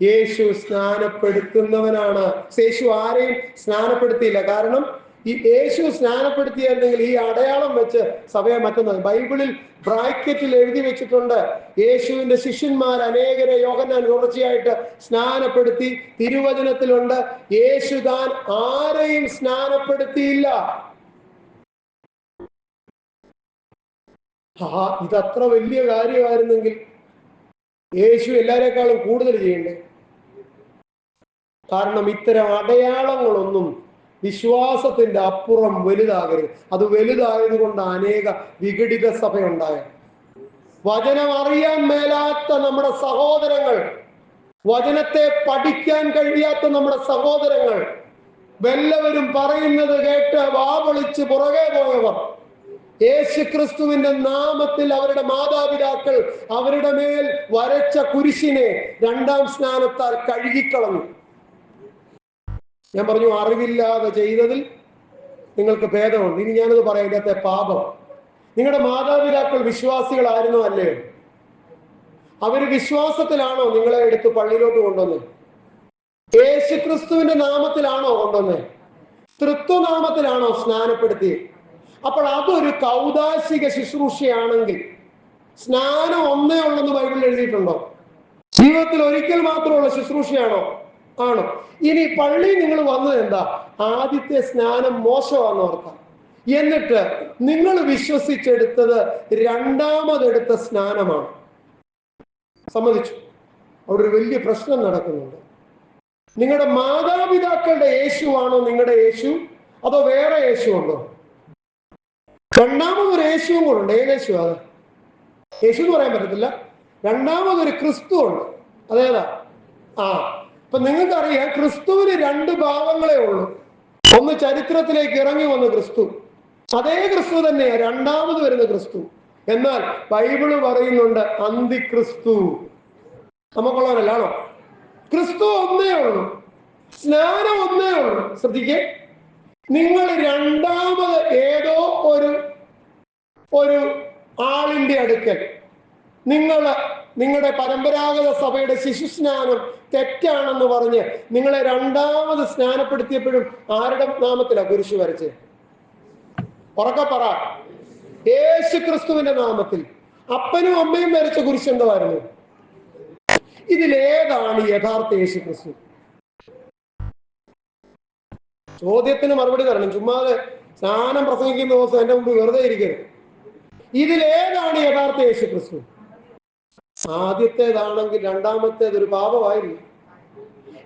യേശു സ്നാനപ്പെടുത്തുന്നവനാണ്. യേശു ആരെയും സ്നാനപ്പെടുത്തിയില്ല. കാരണം ഈ യേശു സ്നാനപ്പെടുത്തിയിരുന്നെങ്കിൽ ഈ അടയാളം വെച്ച് സഭയെ മറ്റൊന്ന് ബൈബിളിൽ ബ്രാക്കറ്റിൽ എഴുതി വെച്ചിട്ടുണ്ട്. യേശുവിന്റെ ശിഷ്യന്മാർ അനേകരെ യോഹന്നാൻ തുടർച്ചയായിട്ട് സ്നാനപ്പെടുത്തി. തിരുവചനത്തിലുണ്ട്, യേശു താൻ ആരെയും സ്നാനപ്പെടുത്തിയില്ല. ഇതത്ര വലിയ കാര്യമായിരുന്നെങ്കിൽ യേശു എല്ലാരെക്കാളും കൂടുതൽ ചെയ്യണ്ടേ? കാരണം ഇത്തരം അടയാളങ്ങളൊന്നും വിശ്വാസത്തിന്റെ അപ്പുറം വലുതാകരുത്. അത് വലുതായത് കൊണ്ട് അനേക വിഘടിത സഭയുണ്ടായത്. വചനം അറിയാൻ മേലാത്ത നമ്മുടെ സഹോദരങ്ങൾ, വചനത്തെ പഠിക്കാൻ കഴിയാത്ത നമ്മുടെ സഹോദരങ്ങൾ, വല്ലവരും പറയുന്നത് കേട്ട് വാവളിച്ച് പുറകെ പോയവർ, യേശു ക്രിസ്തുവിന്റെ നാമത്തിൽ അവരുടെ മാതാപിതാക്കൾ അവരുടെ മേൽ വരച്ച കുരിശിനെ രണ്ടാം സ്നാനത്താൽ കഴുകിക്കളഞ്ഞു. ഞാൻ പറഞ്ഞു, അറിവില്ലാതെ ചെയ്തതിൽ നിങ്ങൾക്ക് ഭേദമുണ്ട്. ഇനി ഞാനത് പറയാം. ഇതിനകത്തെ പാപം, നിങ്ങളുടെ മാതാപിതാക്കൾ വിശ്വാസികളായിരുന്നോ അല്ലേ? അവര് വിശ്വാസത്തിലാണോ നിങ്ങളെ എടുത്ത് പള്ളിയിലോട്ട് കൊണ്ടുവന്നത്? യേശു ക്രിസ്തുവിന്റെ നാമത്തിലാണോ കൊണ്ടുവന്നത്? തൃത്വനാമത്തിലാണോ സ്നാനപ്പെടുത്തി? അപ്പോൾ അതൊരു കൗദാശിക ശുശ്രൂഷയാണെങ്കിൽ സ്നാനം ഒന്നേ ഉള്ളെന്ന് ബൈബിളിൽ എഴുതിയിട്ടുണ്ടോ? ജീവിതത്തിൽ ഒരിക്കൽ മാത്രമുള്ള ശുശ്രൂഷയാണോ? ആണോ? ഇനി പള്ളി നിങ്ങൾ വന്നത് എന്താ? ആദ്യത്തെ സ്നാനം മോശമാണെന്ന് ഓർക്കാം. എന്നിട്ട് നിങ്ങൾ വിശ്വസിച്ചെടുത്തത് രണ്ടാമതെടുത്ത സ്നാനമാണ്. സമ്മതിച്ചു? അവിടെ ഒരു വലിയ പ്രശ്നം നടക്കുന്നുണ്ട്. നിങ്ങളുടെ മാതാപിതാക്കളുടെ യേശുവാണോ നിങ്ങളുടെ യേശു, അതോ വേറെ യേശു ഉണ്ടോ? രണ്ടാമതൊരു യേശുവും കൂടെ ഉണ്ട്. ഏത് യേശു? അത് യേശു എന്ന് പറയാൻ പറ്റത്തില്ല. രണ്ടാമതൊരു ക്രിസ്തു ഉണ്ട്. അതേതാ? അപ്പൊ നിങ്ങൾക്കറിയാം, ക്രിസ്തുവിന് രണ്ട് ഭാവങ്ങളെ ഉള്ളൂ. ഒന്ന് ചരിത്രത്തിലേക്ക് ഇറങ്ങി വന്ന ക്രിസ്തു, അതേ ക്രിസ്തു തന്നെയാണ് രണ്ടാമത് വരുന്ന ക്രിസ്തു. എന്നാൽ ബൈബിള് പറയുന്നുണ്ട് അന്തിക്രിസ്തു. നമുക്കുള്ളവരല്ലാണോ? ക്രിസ്തു ഒന്നേ ഉള്ളൂ, സ്നാനം ഒന്നേ ഉള്ളൂ. ശ്രദ്ധിക്കേ, നിങ്ങൾ രണ്ടാമത് ഏതോ ഒരു ആളിന്റെ അടുക്കൽ നിങ്ങളുടെ പരമ്പരാഗത സഭയുടെ ശിശുസ്നാനം തെറ്റാണെന്ന് പറഞ്ഞ് നിങ്ങളെ രണ്ടാമത് സ്നാനപ്പെടുത്തിയപ്പോഴും ആരുടെ നാമത്തിലാണ് കുരിശ് വരച്ച്? ഉറക്കെ പറ. യേശു ക്രിസ്തുവിന്റെ നാമത്തിൽ. അപ്പനും അമ്മയും വരച്ച കുരിശ് എന്തായിരുന്നു? ഇതിലേതാണ് യഥാർത്ഥ യേശു ക്രിസ്തു? ചോദ്യത്തിന് മറുപടി തരണം. ചുമ്മാതെ സ്നാനം പ്രസംഗിക്കുന്ന ദിവസം എന്റെ മുമ്പ് വെറുതെ ഇരിക്കരുത്. ഇതിലേതാണ് യഥാർത്ഥ യേശു ക്രിസ്തു? ആദ്യത്തേതാണെങ്കിൽ രണ്ടാമത്തേത് ഒരു പാപമായില്ല.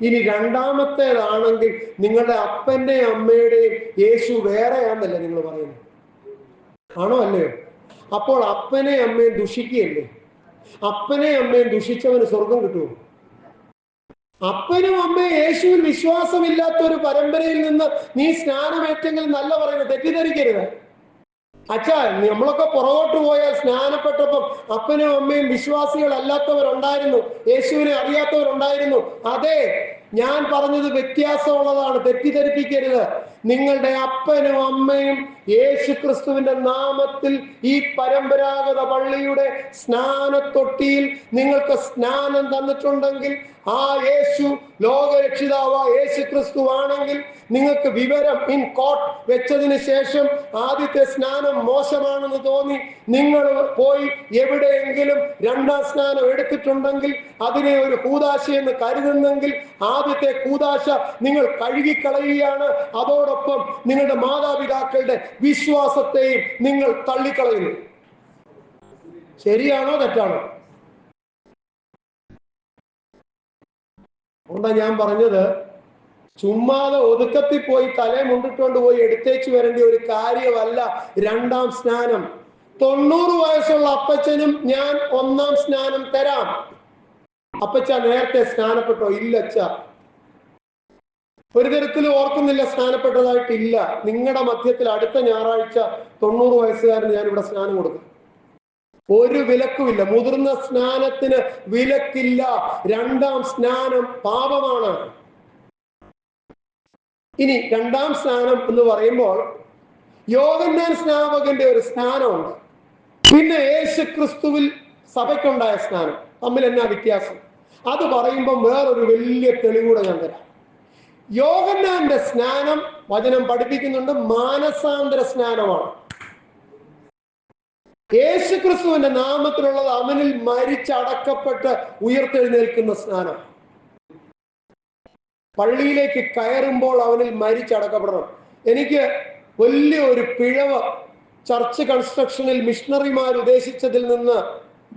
ഇനി രണ്ടാമത്തേതാണെങ്കിൽ നിങ്ങളുടെ അപ്പന്റെയും അമ്മയുടെയും യേശു വേറെയാന്നല്ലേ നിങ്ങൾ പറയുന്നത്? ആണോ അല്ലയോ? അപ്പോൾ അപ്പനെയും അമ്മയും ദുഷിക്കുകയല്ലേ? അപ്പനെയും അമ്മയും ദുഷിച്ചവന് സ്വർഗം കിട്ടുമോ? അപ്പനും അമ്മയും യേശുവിൽ വിശ്വാസമില്ലാത്ത ഒരു പരമ്പരയിൽ നിന്ന് നീ സ്നാനമേറ്റെങ്കിൽ നല്ല പറയുന്നത്, തെറ്റിദ്ധരിക്കരുത്. അച്ഛാ, നമ്മളൊക്കെ പുറകോട്ട് പോയാൽ സ്നാനപ്പെട്ടപ്പം അപ്പനും അമ്മയും വിശ്വാസികളല്ലാത്തവരുണ്ടായിരുന്നു, യേശുവിനെ അറിയാത്തവരുണ്ടായിരുന്നു. അതെ, ഞാൻ പറഞ്ഞത് വ്യത്യാസമുള്ളതാണ്, തെറ്റിദ്ധരിപ്പിക്കരുത്. നിങ്ങളുടെ അപ്പനും അമ്മയും യേശു ക്രിസ്തുവിന്റെ നാമത്തിൽ ഈ പരമ്പരാഗത പള്ളിയുടെ സ്നാനത്തൊട്ടിയിൽ നിങ്ങൾക്ക് സ്നാനം തന്നിട്ടുണ്ടെങ്കിൽ ആ യേശു ലോകരക്ഷിതാവായ യേശു ക്രിസ്തു ആണെങ്കിൽ നിങ്ങൾക്ക് വിവരം ഇൻ കോട്ട് വെച്ചതിന് ശേഷം ആദ്യത്തെ സ്നാനം മോശമാണെന്ന് തോന്നി നിങ്ങൾ പോയി എവിടെയെങ്കിലും രണ്ടാം സ്നാനം എടുത്തിട്ടുണ്ടെങ്കിൽ അതിനെ ഒരു കൂദാശ എന്ന് കരുതുന്നെങ്കിൽ ആദ്യത്തെ കൂദാശ നിങ്ങൾ കഴുകിക്കളയുകയാണ്. അതോടൊപ്പം നിങ്ങളുടെ മാതാപിതാക്കളുടെ വിശ്വാസത്തെയും നിങ്ങൾ തള്ളിക്കളയുന്നു. ശരിയാണോ തെറ്റാണോ? അതുകൊണ്ടാ ഞാൻ പറഞ്ഞത്, ചുമ്മാതെ ഒതുക്കത്തിൽ പോയി തലേ മുണ്ടിട്ടുകൊണ്ട് പോയി എടുത്തേച്ചു വരേണ്ട ഒരു കാര്യമല്ല രണ്ടാം സ്നാനം. 90 വയസ്സുള്ള അപ്പച്ചനും ഞാൻ ഒന്നാം സ്നാനം തരാം. അപ്പച്ച നേരത്തെ സ്നാനപ്പെട്ടോ? ഇല്ലച്ച, ഒരു തരത്തിലും ഓർക്കുന്നില്ല, സ്നാനപ്പെട്ടതായിട്ടില്ല. നിങ്ങളുടെ മധ്യത്തിൽ അടുത്ത ഞായറാഴ്ച 90 വയസ്സുകാരന് ഞാൻ ഇവിടെ സ്നാനം കൊടുക്കും. ഒരു വിലക്കുമില്ല. മുതിർന്ന സ്നാനത്തിന് വിലക്കില്ല. രണ്ടാം സ്നാനം പാപമാണ്. ഇനി രണ്ടാം സ്നാനം എന്ന് പറയുമ്പോൾ യോഹന്നാൻ സ്നാപകന്റെ ഒരു സ്നാനമുണ്ട്, പിന്നെ യേശു ക്രിസ്തുവിൽ സഭയ്ക്കുണ്ടായ സ്നാനം. തമ്മിൽ എന്നാ വ്യത്യാസം? അത് പറയുമ്പോൾ വേറൊരു വലിയ തെളിവൂടെ ഞാൻ തരാം. യോഹന്നാന്റെ സ്നാനം വചനം പഠിപ്പിക്കുന്നുണ്ട്, മാനസാന്തര സ്നാനമാണ്. യേശു ക്രിസ്തുവിന്റെ നാമത്തിലുള്ളത് അവനിൽ മരിച്ചടക്കപ്പെട്ട് ഉയർത്തെഴുന്നേൽക്കുന്ന സ്നാനം. പള്ളിയിലേക്ക് കയറുമ്പോൾ അവനിൽ മരിച്ചടക്കപ്പെടണം. എനിക്ക് വലിയ ഒരു പിഴവ് ചർച്ച് കൺസ്ട്രക്ഷനിൽ മിഷണറിമാർ ഉദ്ദേശിച്ചതിൽ നിന്ന്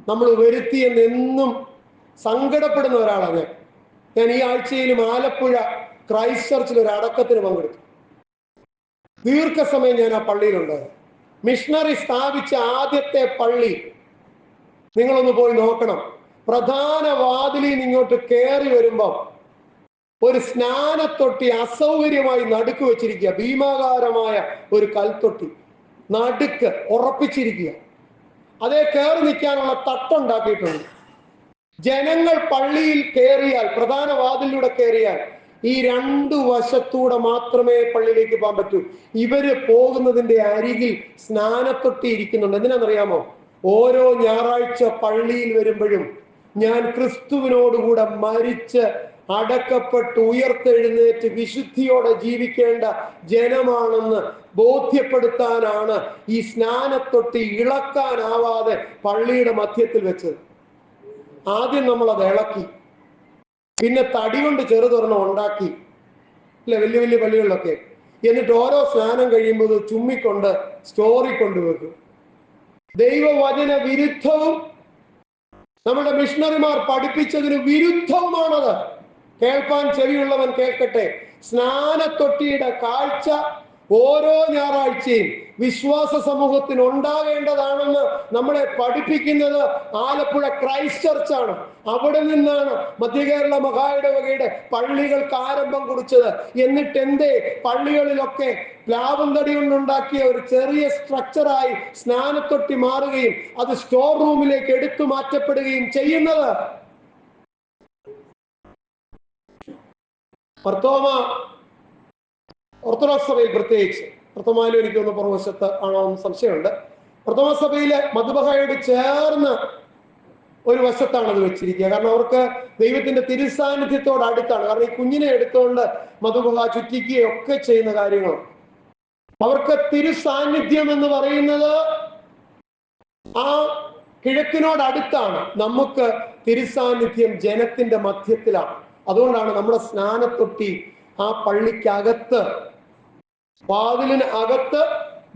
നമ്മൾ വരുത്തിയെന്ന് എന്നും സങ്കടപ്പെടുന്ന ഒരാളാണ് ഞാൻ. ഈ ആഴ്ചയിലും ആലപ്പുഴ ക്രൈസ്റ്റ് ചർച്ചിൽ ഒരു അടക്കത്തിന് പങ്കെടുത്തു. ദീർഘസമയം ഞാൻ ആ പള്ളിയിലുണ്ടായിരുന്നു. മിഷണറി സ്ഥാപിച്ച ആദ്യത്തെ പള്ളി നിങ്ങളൊന്ന് പോയി നോക്കണം. പ്രധാന വാതിലിൽ ഇങ്ങോട്ട് കയറി വരുമ്പം ഒരു സ്നാനത്തൊട്ടി അസൗകര്യമായി നടുക്ക് വെച്ചിരിക്കുക. ഭീമാകാരമായ ഒരു കൽത്തൊട്ടി നടുക്ക് ഉറപ്പിച്ചിരിക്കുക. അതേ കയറി നിൽക്കാനുള്ള തട്ടുണ്ടാക്കിയിട്ടുണ്ട്. ജനങ്ങൾ പള്ളിയിൽ കയറിയാൽ, പ്രധാന വാതിലിലൂടെ കയറിയാൽ ഈ 2 വശത്തൂടെ മാത്രമേ പള്ളിയിലേക്ക് പോകാൻ പറ്റൂ. ഇവര് പോകുന്നതിന്റെ അരികിൽ സ്നാനത്തൊട്ടി ഇരിക്കുന്നുണ്ട്. എന്തിനാണെന്നറിയാമോ? ഓരോ ഞായറാഴ്ച പള്ളിയിൽ വരുമ്പോഴും ഞാൻ ക്രിസ്തുവിനോടുകൂടെ മരിച്ച് അടക്കപ്പെട്ട് ഉയർത്തെഴുന്നേറ്റ് വിശുദ്ധിയോടെ ജീവിക്കേണ്ട ജനമാണെന്ന് ബോധ്യപ്പെടുത്താനാണ് ഈ സ്നാനത്തൊട്ടി ഇളക്കാനാവാതെ പള്ളിയുടെ മധ്യത്തിൽ വെച്ചത്. ആദ്യം നമ്മൾ അത് ഇളക്കി, പിന്നെ തടി കൊണ്ട് ചെറുതൊരെണ്ണം ഉണ്ടാക്കി, അല്ലെ, വലിയ വലിയ പള്ളികളിലൊക്കെ. എന്നിട്ട് ഓരോ സ്നാനം കഴിയുമ്പോൾ ചുമ്മിക്കൊണ്ട് സ്റ്റോറി കൊണ്ടുവെക്കും. ദൈവവചന വിരുദ്ധവും നമ്മുടെ മിഷണറിമാർ പഠിപ്പിച്ചതിന് വിരുദ്ധവുമാണത്. കേൾപ്പാൻ ചെവിയുള്ളവൻ കേൾക്കട്ടെ. സ്നാനത്തൊട്ടിയുടെ കാഴ്ച ഓരോ ഞായറാഴ്ചയും വിശ്വാസ സമൂഹത്തിന് ഉണ്ടാകേണ്ടതാണെന്ന് നമ്മളെ പഠിപ്പിക്കുന്നത് ആലപ്പുഴ ക്രൈസ്റ്റ് ചർച്ചാണ്. അവിടെ നിന്നാണ് മധ്യകേരള മഹായിടവകയുടെ പള്ളികൾക്ക് ആരംഭം കുറിച്ചത്. എന്നിട്ട് എന്തേ പള്ളികളിലൊക്കെ പ്ലാവും തടി കൊണ്ടുണ്ടാക്കിയ ഒരു ചെറിയ സ്ട്രക്ചറായി സ്നാനത്തൊട്ടി മാറുകയും അത് സ്റ്റോർ റൂമിലേക്ക് എടുത്തു മാറ്റപ്പെടുകയും ചെയ്യുന്നത്? മർത്തോമ ഓർത്തഡോക്സ് സഭയിൽ, പ്രത്യേകിച്ച് പ്രഥമാലും എനിക്കൊന്ന് പുറവശത്ത് ആണോ എന്ന് സംശയമുണ്ട്. പ്രഥമ സഭയിലെ മധുബഹയോട് ചേർന്ന് ഒരു വശത്താണ് അത് വെച്ചിരിക്കുക. കാരണം അവർക്ക് ദൈവത്തിന്റെ തിരുസാന്നിധ്യത്തോട് അടുത്താണ്. കാരണം ഈ കുഞ്ഞിനെ എടുത്തുകൊണ്ട് മധുബഹ ചുറ്റിക്കുകയൊക്കെ ചെയ്യുന്ന കാര്യങ്ങൾ. അവർക്ക് തിരുസാന്നിധ്യം എന്ന് പറയുന്നത് ആ കിഴക്കിനോട് അടുത്താണ്. നമുക്ക് തിരുസാന്നിധ്യം ജനത്തിന്റെ മധ്യത്തിലാണ്. അതുകൊണ്ടാണ് നമ്മുടെ സ്നാനത്തൊട്ടി ആ പള്ളിക്കകത്ത്, വാതിലിന് അകത്ത്,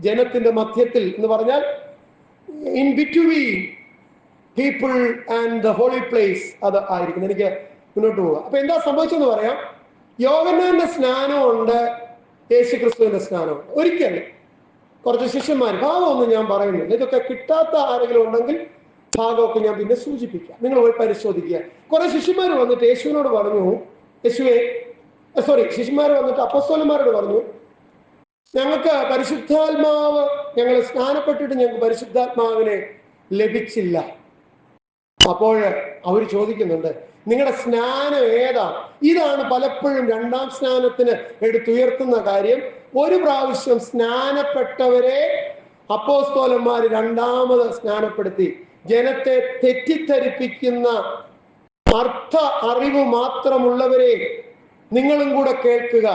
ജനത്തിന്റെ മധ്യത്തിൽ എന്ന് പറഞ്ഞാൽ in between people and the holy place അത് ആയിരിക്കും. എനിക്ക് മുന്നോട്ട് പോവുക. അപ്പൊ എന്താ സംഭവിച്ചെന്ന് പറയാം. യോഹന്നാന്റെ സ്നാനമുണ്ട്, യേശു ക്രിസ്തുവിന്റെ സ്നാനമുണ്ട്. ഒരിക്കൽ കുറച്ച് ശിഷ്യന്മാർ, ഭാഗമൊന്നും ഞാൻ പറയുന്നില്ല, ഇതൊക്കെ കിട്ടാത്ത ആരെങ്കിലും ഉണ്ടെങ്കിൽ ഭാഗമൊക്കെ ഞാൻ പിന്നെ സൂചിപ്പിക്കാം. നിങ്ങൾ പോയി പരിശോധിക്കുക. കുറെ ശിഷ്യന്മാർ വന്നിട്ട് യേശുവിനോട് പറഞ്ഞു, ശിഷ്യന്മാർ വന്നിട്ട് അപ്പോസ്തലന്മാരോട് പറഞ്ഞു, ഞങ്ങൾക്ക് പരിശുദ്ധാത്മാവ്, ഞങ്ങൾ സ്നാനപ്പെട്ടിട്ട് ഞങ്ങൾക്ക് പരിശുദ്ധാത്മാവിനെ ലഭിച്ചില്ല. അപ്പോൾ അവർ ചോദിക്കുന്നുണ്ട്, നിങ്ങളുടെ സ്നാനം ഏതാ? ഇതാണ് പലപ്പോഴും രണ്ടാം സ്നാനത്തിന് എടുത്തുയർത്തുന്ന കാര്യം. ഒരു പ്രാവശ്യം സ്നാനപ്പെട്ടവരെ അപ്പോസ്തലന്മാർ രണ്ടാമത് സ്നാനപ്പെടുത്തി. ജനത്തെ തെറ്റിദ്ധരിപ്പിക്കുന്ന അർത്ഥ അറിവ് മാത്രമുള്ളവരെ നിങ്ങളും കൂടെ കേൾക്കുക.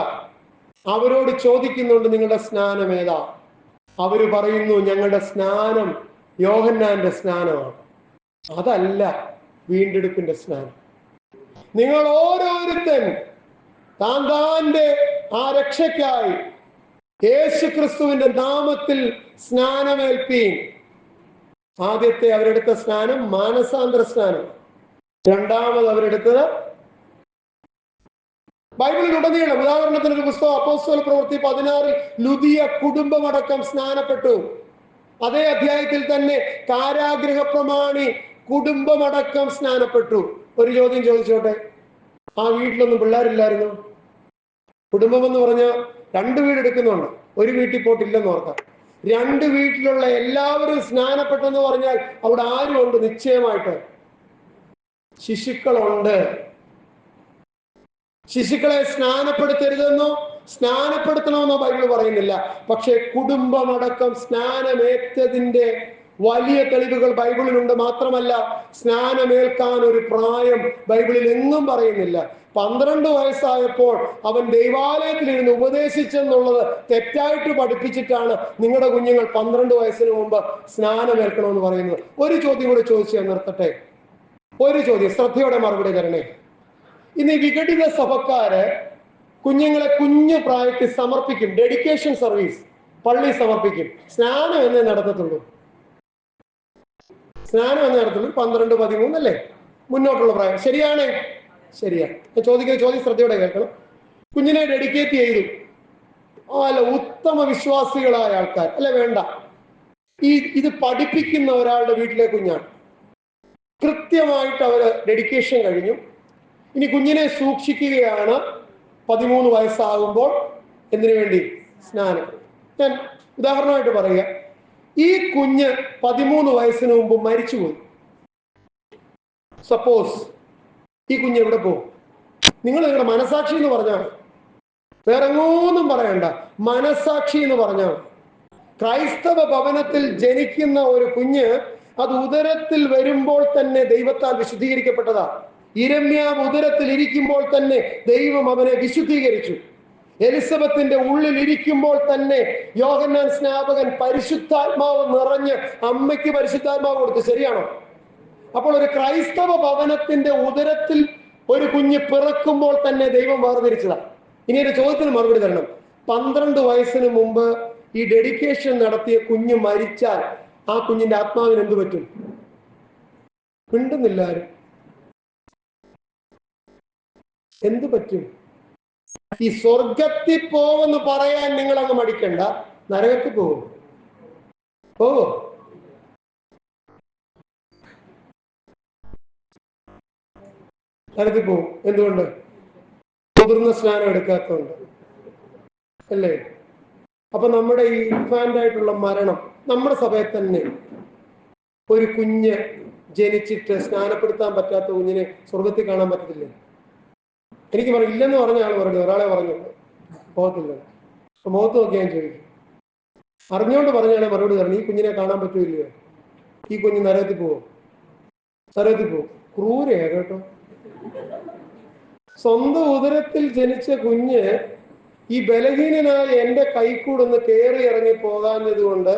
അവരോട് ചോദിക്കുന്നുണ്ട്, നിങ്ങളുടെ സ്നാനം ഏതാ? അവര് പറയുന്നു, ഞങ്ങളുടെ സ്നാനം യോഹന്നാന്റെ സ്നാനമാണ്. അതല്ല വീണ്ടെടുപ്പിന്റെ സ്നാനം. നിങ്ങൾ ഓരോരുത്തൻ താന്താന്റെ ആ രക്ഷയ്ക്കായി യേശു ക്രിസ്തുവിന്റെ നാമത്തിൽ സ്നാനമേൽപ്പീൻ. ആദ്യത്തെ അവരെടുത്ത സ്നാനം മാനസാന്തര സ്നാനം. രണ്ടാമത് അവരെടുത്തത് ബൈബിളിലുടനീളം, ഉദാഹരണത്തിന് ഒരു പുസ്തകം അപ്പോസ്തല പ്രവൃത്തി 16 ലുദിയ കുടുംബമടക്കം സ്നാനപ്പെട്ടു. അതേ അധ്യായത്തിൽ തന്നെ കാരാഗ്രഹ പ്രമാണി കുടുംബമടക്കം സ്നാനപ്പെട്ടു. ഒരു ചോദ്യം ചോദിച്ചോട്ടെ, ആ വീട്ടിലൊന്നും പിള്ളേരില്ലായിരുന്നു? കുടുംബം എന്ന് പറഞ്ഞാൽ 2 വീട് എടുക്കുന്നുണ്ട്, ഒരു വീട്ടിൽ പോയിട്ടില്ലെന്ന് ഓർക്കാം. 2 വീട്ടിലുള്ള എല്ലാവരും സ്നാനപ്പെട്ടെന്ന് പറഞ്ഞാൽ അവിടെ ആരും ഉണ്ട്? നിശ്ചയമായിട്ട് ശിശുക്കളുണ്ട്. ശിശുക്കളെ സ്നാനപ്പെടുത്തരുതെന്നോ സ്നാനപ്പെടുത്തണമെന്നോ ബൈബിൾ പറയുന്നില്ല. പക്ഷെ കുടുംബമടക്കം സ്നാനമേറ്റതിന്റെ വലിയ തെളിവുകൾ ബൈബിളിലുണ്ട്. മാത്രമല്ല, സ്നാനമേൽക്കാൻ ഒരു പ്രായം ബൈബിളിൽ എങ്ങും പറയുന്നില്ല. 12 വയസ്സായപ്പോൾ അവൻ ദൈവാലയത്തിലിരുന്ന് ഉപദേശിച്ചെന്നുള്ളത് തെറ്റായിട്ട് പഠിപ്പിച്ചിട്ടാണ് നിങ്ങളുടെ കുഞ്ഞുങ്ങൾ 12 വയസ്സിന് മുമ്പ് സ്നാനമേൽക്കണമെന്ന് പറയുന്നത്. ഒരു ചോദ്യം കൂടെ ചോദിച്ചു നിർത്തട്ടെ. ഒരു ചോദ്യം, ശ്രദ്ധയോടെ മറുപടി തരണേ. ഇന്ന് ഈ വിഘടിത സഭക്കാര് കുഞ്ഞുങ്ങളെ കുഞ്ഞു പ്രായത്തിൽ സമർപ്പിക്കും, ഡെഡിക്കേഷൻ സർവീസ് പള്ളി സമർപ്പിക്കും. സ്നാനം എന്നേ നടത്തത്തുള്ളൂ. സ്നാനം എന്നേ നടത്തുള്ളൂ. 12, 13 അല്ലേ മുന്നോട്ടുള്ള പ്രായം. ശരിയാണേ? ശരിയാണ്. ചോദിക്കുന്ന ചോദ്യം ശ്രദ്ധയോടെ കേൾക്കണം. കുഞ്ഞിനെ ഡെഡിക്കേറ്റ് ചെയ്തു, അല്ല ഉത്തമ വിശ്വാസികളായ ആൾക്കാർ അല്ലെ? വേണ്ട. ഇത് പഠിപ്പിക്കുന്ന ഒരാളുടെ വീട്ടിലെ കുഞ്ഞാണ്. കൃത്യമായിട്ട് അവര് ഡെഡിക്കേഷൻ കഴിഞ്ഞു. ഇനി കുഞ്ഞിനെ സൂക്ഷിക്കുകയാണ് 13 വയസ്സാകുമ്പോൾ. എന്തിനു വേണ്ടി? സ്നാനം. ഞാൻ ഉദാഹരണമായിട്ട് പറയുക, ഈ കുഞ്ഞ് 13 വയസ്സിന് മുമ്പ് മരിച്ചുപോയി. സപ്പോസ് ഈ കുഞ്ഞ് എവിടെ പോകും? നിങ്ങളുടെ മനസാക്ഷി എന്ന് പറഞ്ഞാൽ, വേറെ എങ്ങോന്നും പറയണ്ട, മനസാക്ഷി എന്ന് പറഞ്ഞാൽ. ക്രൈസ്തവ ഭവനത്തിൽ ജനിക്കുന്ന ഒരു കുഞ്ഞ് അത് ഉദരത്തിൽ വരുമ്പോൾ തന്നെ ദൈവത്താൽ വിശുദ്ധീകരിക്കപ്പെട്ടതാ. ഇരമ്യാവ് ഉദരത്തിൽ ഇരിക്കുമ്പോൾ തന്നെ ദൈവം അവനെ വിശുദ്ധീകരിച്ചു. എലിസബത്തിന്റെ ഉള്ളിൽ ഇരിക്കുമ്പോൾ തന്നെ യോഹന്നാൻ സ്നാപകൻ പരിശുദ്ധാത്മാവ് നിറഞ്ഞ് അമ്മയ്ക്ക് പരിശുദ്ധാത്മാവ് കൊടുത്തു. ശരിയാണോ? അപ്പോൾ ഒരു ക്രൈസ്തവ ഭവനത്തിന്റെ ഉദരത്തിൽ ഒരു കുഞ്ഞ് പിറക്കുമ്പോൾ തന്നെ ദൈവം വേർതിരിച്ചതാ. ഇനി ഒരു ചോദ്യത്തിന് മറുപടി തരണം. 12 വയസ്സിന് മുമ്പ് ഈ ഡെഡിക്കേഷൻ നടത്തിയ കുഞ്ഞ് മരിച്ചാൽ ആ കുഞ്ഞിന്റെ ആത്മാവിന് എന്ത് പറ്റും? മിണ്ടുന്നില്ല ആരും. എന്ത് പറ്റും? ഈ സ്വർഗത്തിൽ പോവെന്ന് പറയാൻ നിങ്ങൾ അങ്ങ് മടിക്കണ്ട. നരകത്തിൽ പോകും. പോവോ? നരകത്തിൽ പോകും. എന്തുകൊണ്ട്? മുതിർന്ന സ്നാനം എടുക്കാത്തതുകൊണ്ട് അല്ലേ? അപ്പൊ നമ്മുടെ ഈ ഇൻഫാന്റ് ആയിട്ടുള്ള മരണം, നമ്മുടെ സഭയിൽ തന്നെ ഒരു കുഞ്ഞ് ജനിച്ചിട്ട് സ്നാനപ്പെടുത്താൻ പറ്റാത്ത കുഞ്ഞിനെ സ്വർഗത്തിൽ കാണാൻ പറ്റത്തില്ലേ? എനിക്ക് ഇല്ലെന്ന് പറഞ്ഞ ആൾ പറഞ്ഞു, ഒരാളെ പറഞ്ഞു പോകത്തില്ല. അപ്പൊ മുഖത്ത് നോക്കി ഞാൻ ചോദിക്കും, അറിഞ്ഞുകൊണ്ട് പറഞ്ഞാലേ മറുപടി തരണം. ഈ കുഞ്ഞിനെ കാണാൻ പറ്റൂല്ലയോ? ഈ കുഞ്ഞ് നരകത്തിൽ പോവും. നരകത്തിൽ പോവും. ക്രൂരയാ കേട്ടോ. സ്വന്തം ഉദരത്തിൽ ജനിച്ച കുഞ്ഞ് ഈ ബലഹീനനായ എന്റെ കൈക്കൂടൊന്ന് കയറി ഇറങ്ങി പോകാഞ്ഞത് കൊണ്ട്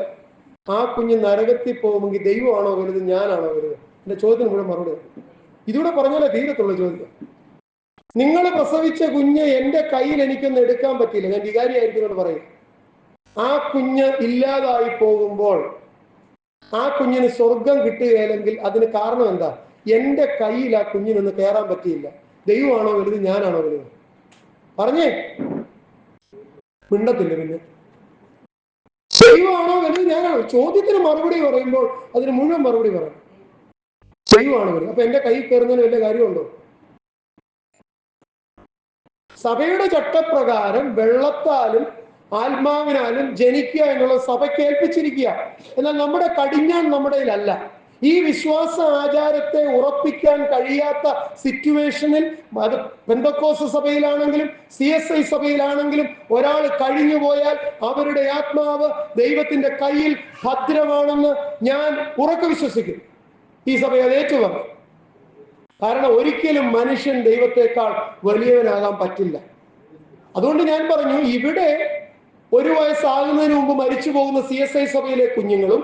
ആ കുഞ്ഞ് നരകത്തിൽ പോകുമെങ്കിൽ ദൈവമാണോ വലുത്, ഞാനാണോ വലുത്? എന്റെ ചോദ്യത്തിന് മുഴുവൻ മറുപടി. ഇതൂടെ പറഞ്ഞാലേ തീരത്തുള്ള ചോദ്യം. നിങ്ങൾ പ്രസവിച്ച കുഞ്ഞ് എന്റെ കയ്യിൽ എനിക്കൊന്നും എടുക്കാൻ പറ്റിയില്ല, ഞാൻ വികാരിയായിരിക്കുന്നോട് പറയും. ആ കുഞ്ഞ് ഇല്ലാതായി പോകുമ്പോൾ ആ കുഞ്ഞിന് സ്വർഗം കിട്ടുകയില്ലെങ്കിൽ അതിന് കാരണം എന്താ? എന്റെ കയ്യിൽ ആ കുഞ്ഞിനൊന്ന് കയറാൻ പറ്റിയില്ല. ദൈവമാണോ വലുത്, ഞാനാണോ വലുത്? പറഞ്ഞേ. മിണ്ടത്തില്ല. പിന്നെ ദൈവമാണോ വലുത്, ഞാനാണോ? ചോദ്യത്തിന് മറുപടി പറയുമ്പോൾ അതിന് മുഴുവൻ മറുപടി പറയണം. ദൈവമാണോ വലുത്. അപ്പൊ എന്റെ കൈ കയറുന്നതിന് വല്ല കാര്യമുണ്ടോ? സഭയുടെ ചട്ടപ്രകാരം വെള്ളത്താലും ആത്മാവിനാലും ജനിക്കുക എന്നുള്ളത് സഭയ്ക്ക് ഏൽപ്പിച്ചിരിക്കുക. എന്നാൽ നമ്മുടെ കടിഞ്ഞാൺ നമ്മുടെ കയ്യിലല്ല. ഈ വിശ്വാസ ആചാരത്തെ ഉറപ്പിക്കാൻ കഴിയാത്ത സിറ്റുവേഷനിൽ, അത് പെന്തക്കോസ്ത് സഭയിലാണെങ്കിലും CSI സഭയിലാണെങ്കിലും, ഒരാൾ കഴിഞ്ഞു പോയാൽ അവരുടെ ആത്മാവ് ദൈവത്തിന്റെ കയ്യിൽ ഭദ്രമാണെന്ന് ഞാൻ ഉറക്കെ വിശ്വസിക്കുന്നു. ഈ സഭ അത് ഏറ്റുപറഞ്ഞു. കാരണം ഒരിക്കലും മനുഷ്യൻ ദൈവത്തെക്കാൾ വലിയവനാകാൻ പറ്റില്ല. അതുകൊണ്ട് ഞാൻ പറഞ്ഞു, ഇവിടെ 1 വയസ്സാകുന്നതിന് മുമ്പ് മരിച്ചു പോകുന്ന CSI സഭയിലെ കുഞ്ഞുങ്ങളും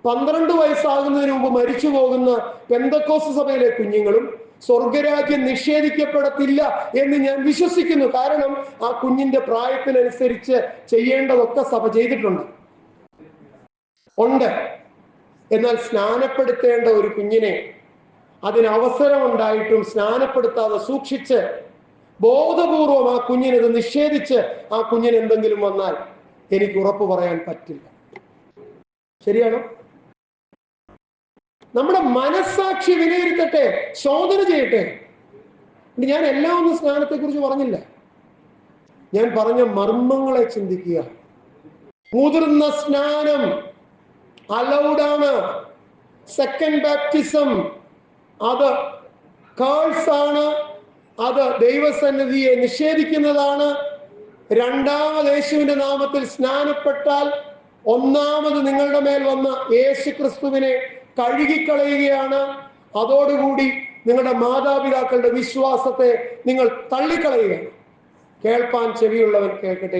12 വയസ്സാകുന്നതിന് മുമ്പ് മരിച്ചു പോകുന്ന പെന്തക്കോസ്ത് സഭയിലെ കുഞ്ഞുങ്ങളും സ്വർഗരാജ്യം നിഷേധിക്കപ്പെടത്തില്ല എന്ന് ഞാൻ വിശ്വസിക്കുന്നു. കാരണം ആ കുഞ്ഞിന്റെ പ്രായത്തിനനുസരിച്ച് ചെയ്യേണ്ടതൊക്കെ സഭ ചെയ്തിട്ടുണ്ട്. എന്നാൽ സ്നാനപ്പെടുത്തേണ്ട ഒരു കുഞ്ഞിനെ അതിന് അവസരമുണ്ടായിട്ടും സ്നാനപ്പെടുത്താതെ സൂക്ഷിച്ച് ബോധപൂർവം ആ കുഞ്ഞിനത് നിഷേധിച്ച് ആ കുഞ്ഞിന് എന്തെങ്കിലും വന്നാൽ എനിക്ക് ഉറപ്പ് പറയാൻ പറ്റില്ല. ശരിയാണോ? നമ്മുടെ മനസ്സാക്ഷി വിലയിരുത്തട്ടെ, ശോധന ചെയ്യട്ടെ. ഞാൻ എല്ലാം ഒന്നും സ്നാനത്തെ കുറിച്ച് പറഞ്ഞില്ല. ഞാൻ പറഞ്ഞ മർമ്മങ്ങളെ ചിന്തിക്കുക. മുതിർന്ന സ്നാനം അലൗഡാണ്. സെക്കൻഡ് ബാപ്റ്റിസം അത് കേഴ്സാണ്. അത് ദൈവസന്നിധിയെ നിഷേധിക്കുന്നതാണ്. രണ്ടാമത് യേശുവിന്റെ നാമത്തിൽ സ്നാനപ്പെട്ടാൽ ഒന്നാമത് നിങ്ങളുടെ മേൽ വന്ന യേശു ക്രിസ്തുവിനെ കഴുകിക്കളയുകയാണ്. അതോടുകൂടി നിങ്ങളുടെ മാതാപിതാക്കളുടെ വിശ്വാസത്തെ നിങ്ങൾ തള്ളിക്കളയുകയാണ്. കേൾപ്പാൻ ചെവിയുള്ളവൻ കേൾക്കട്ടെ.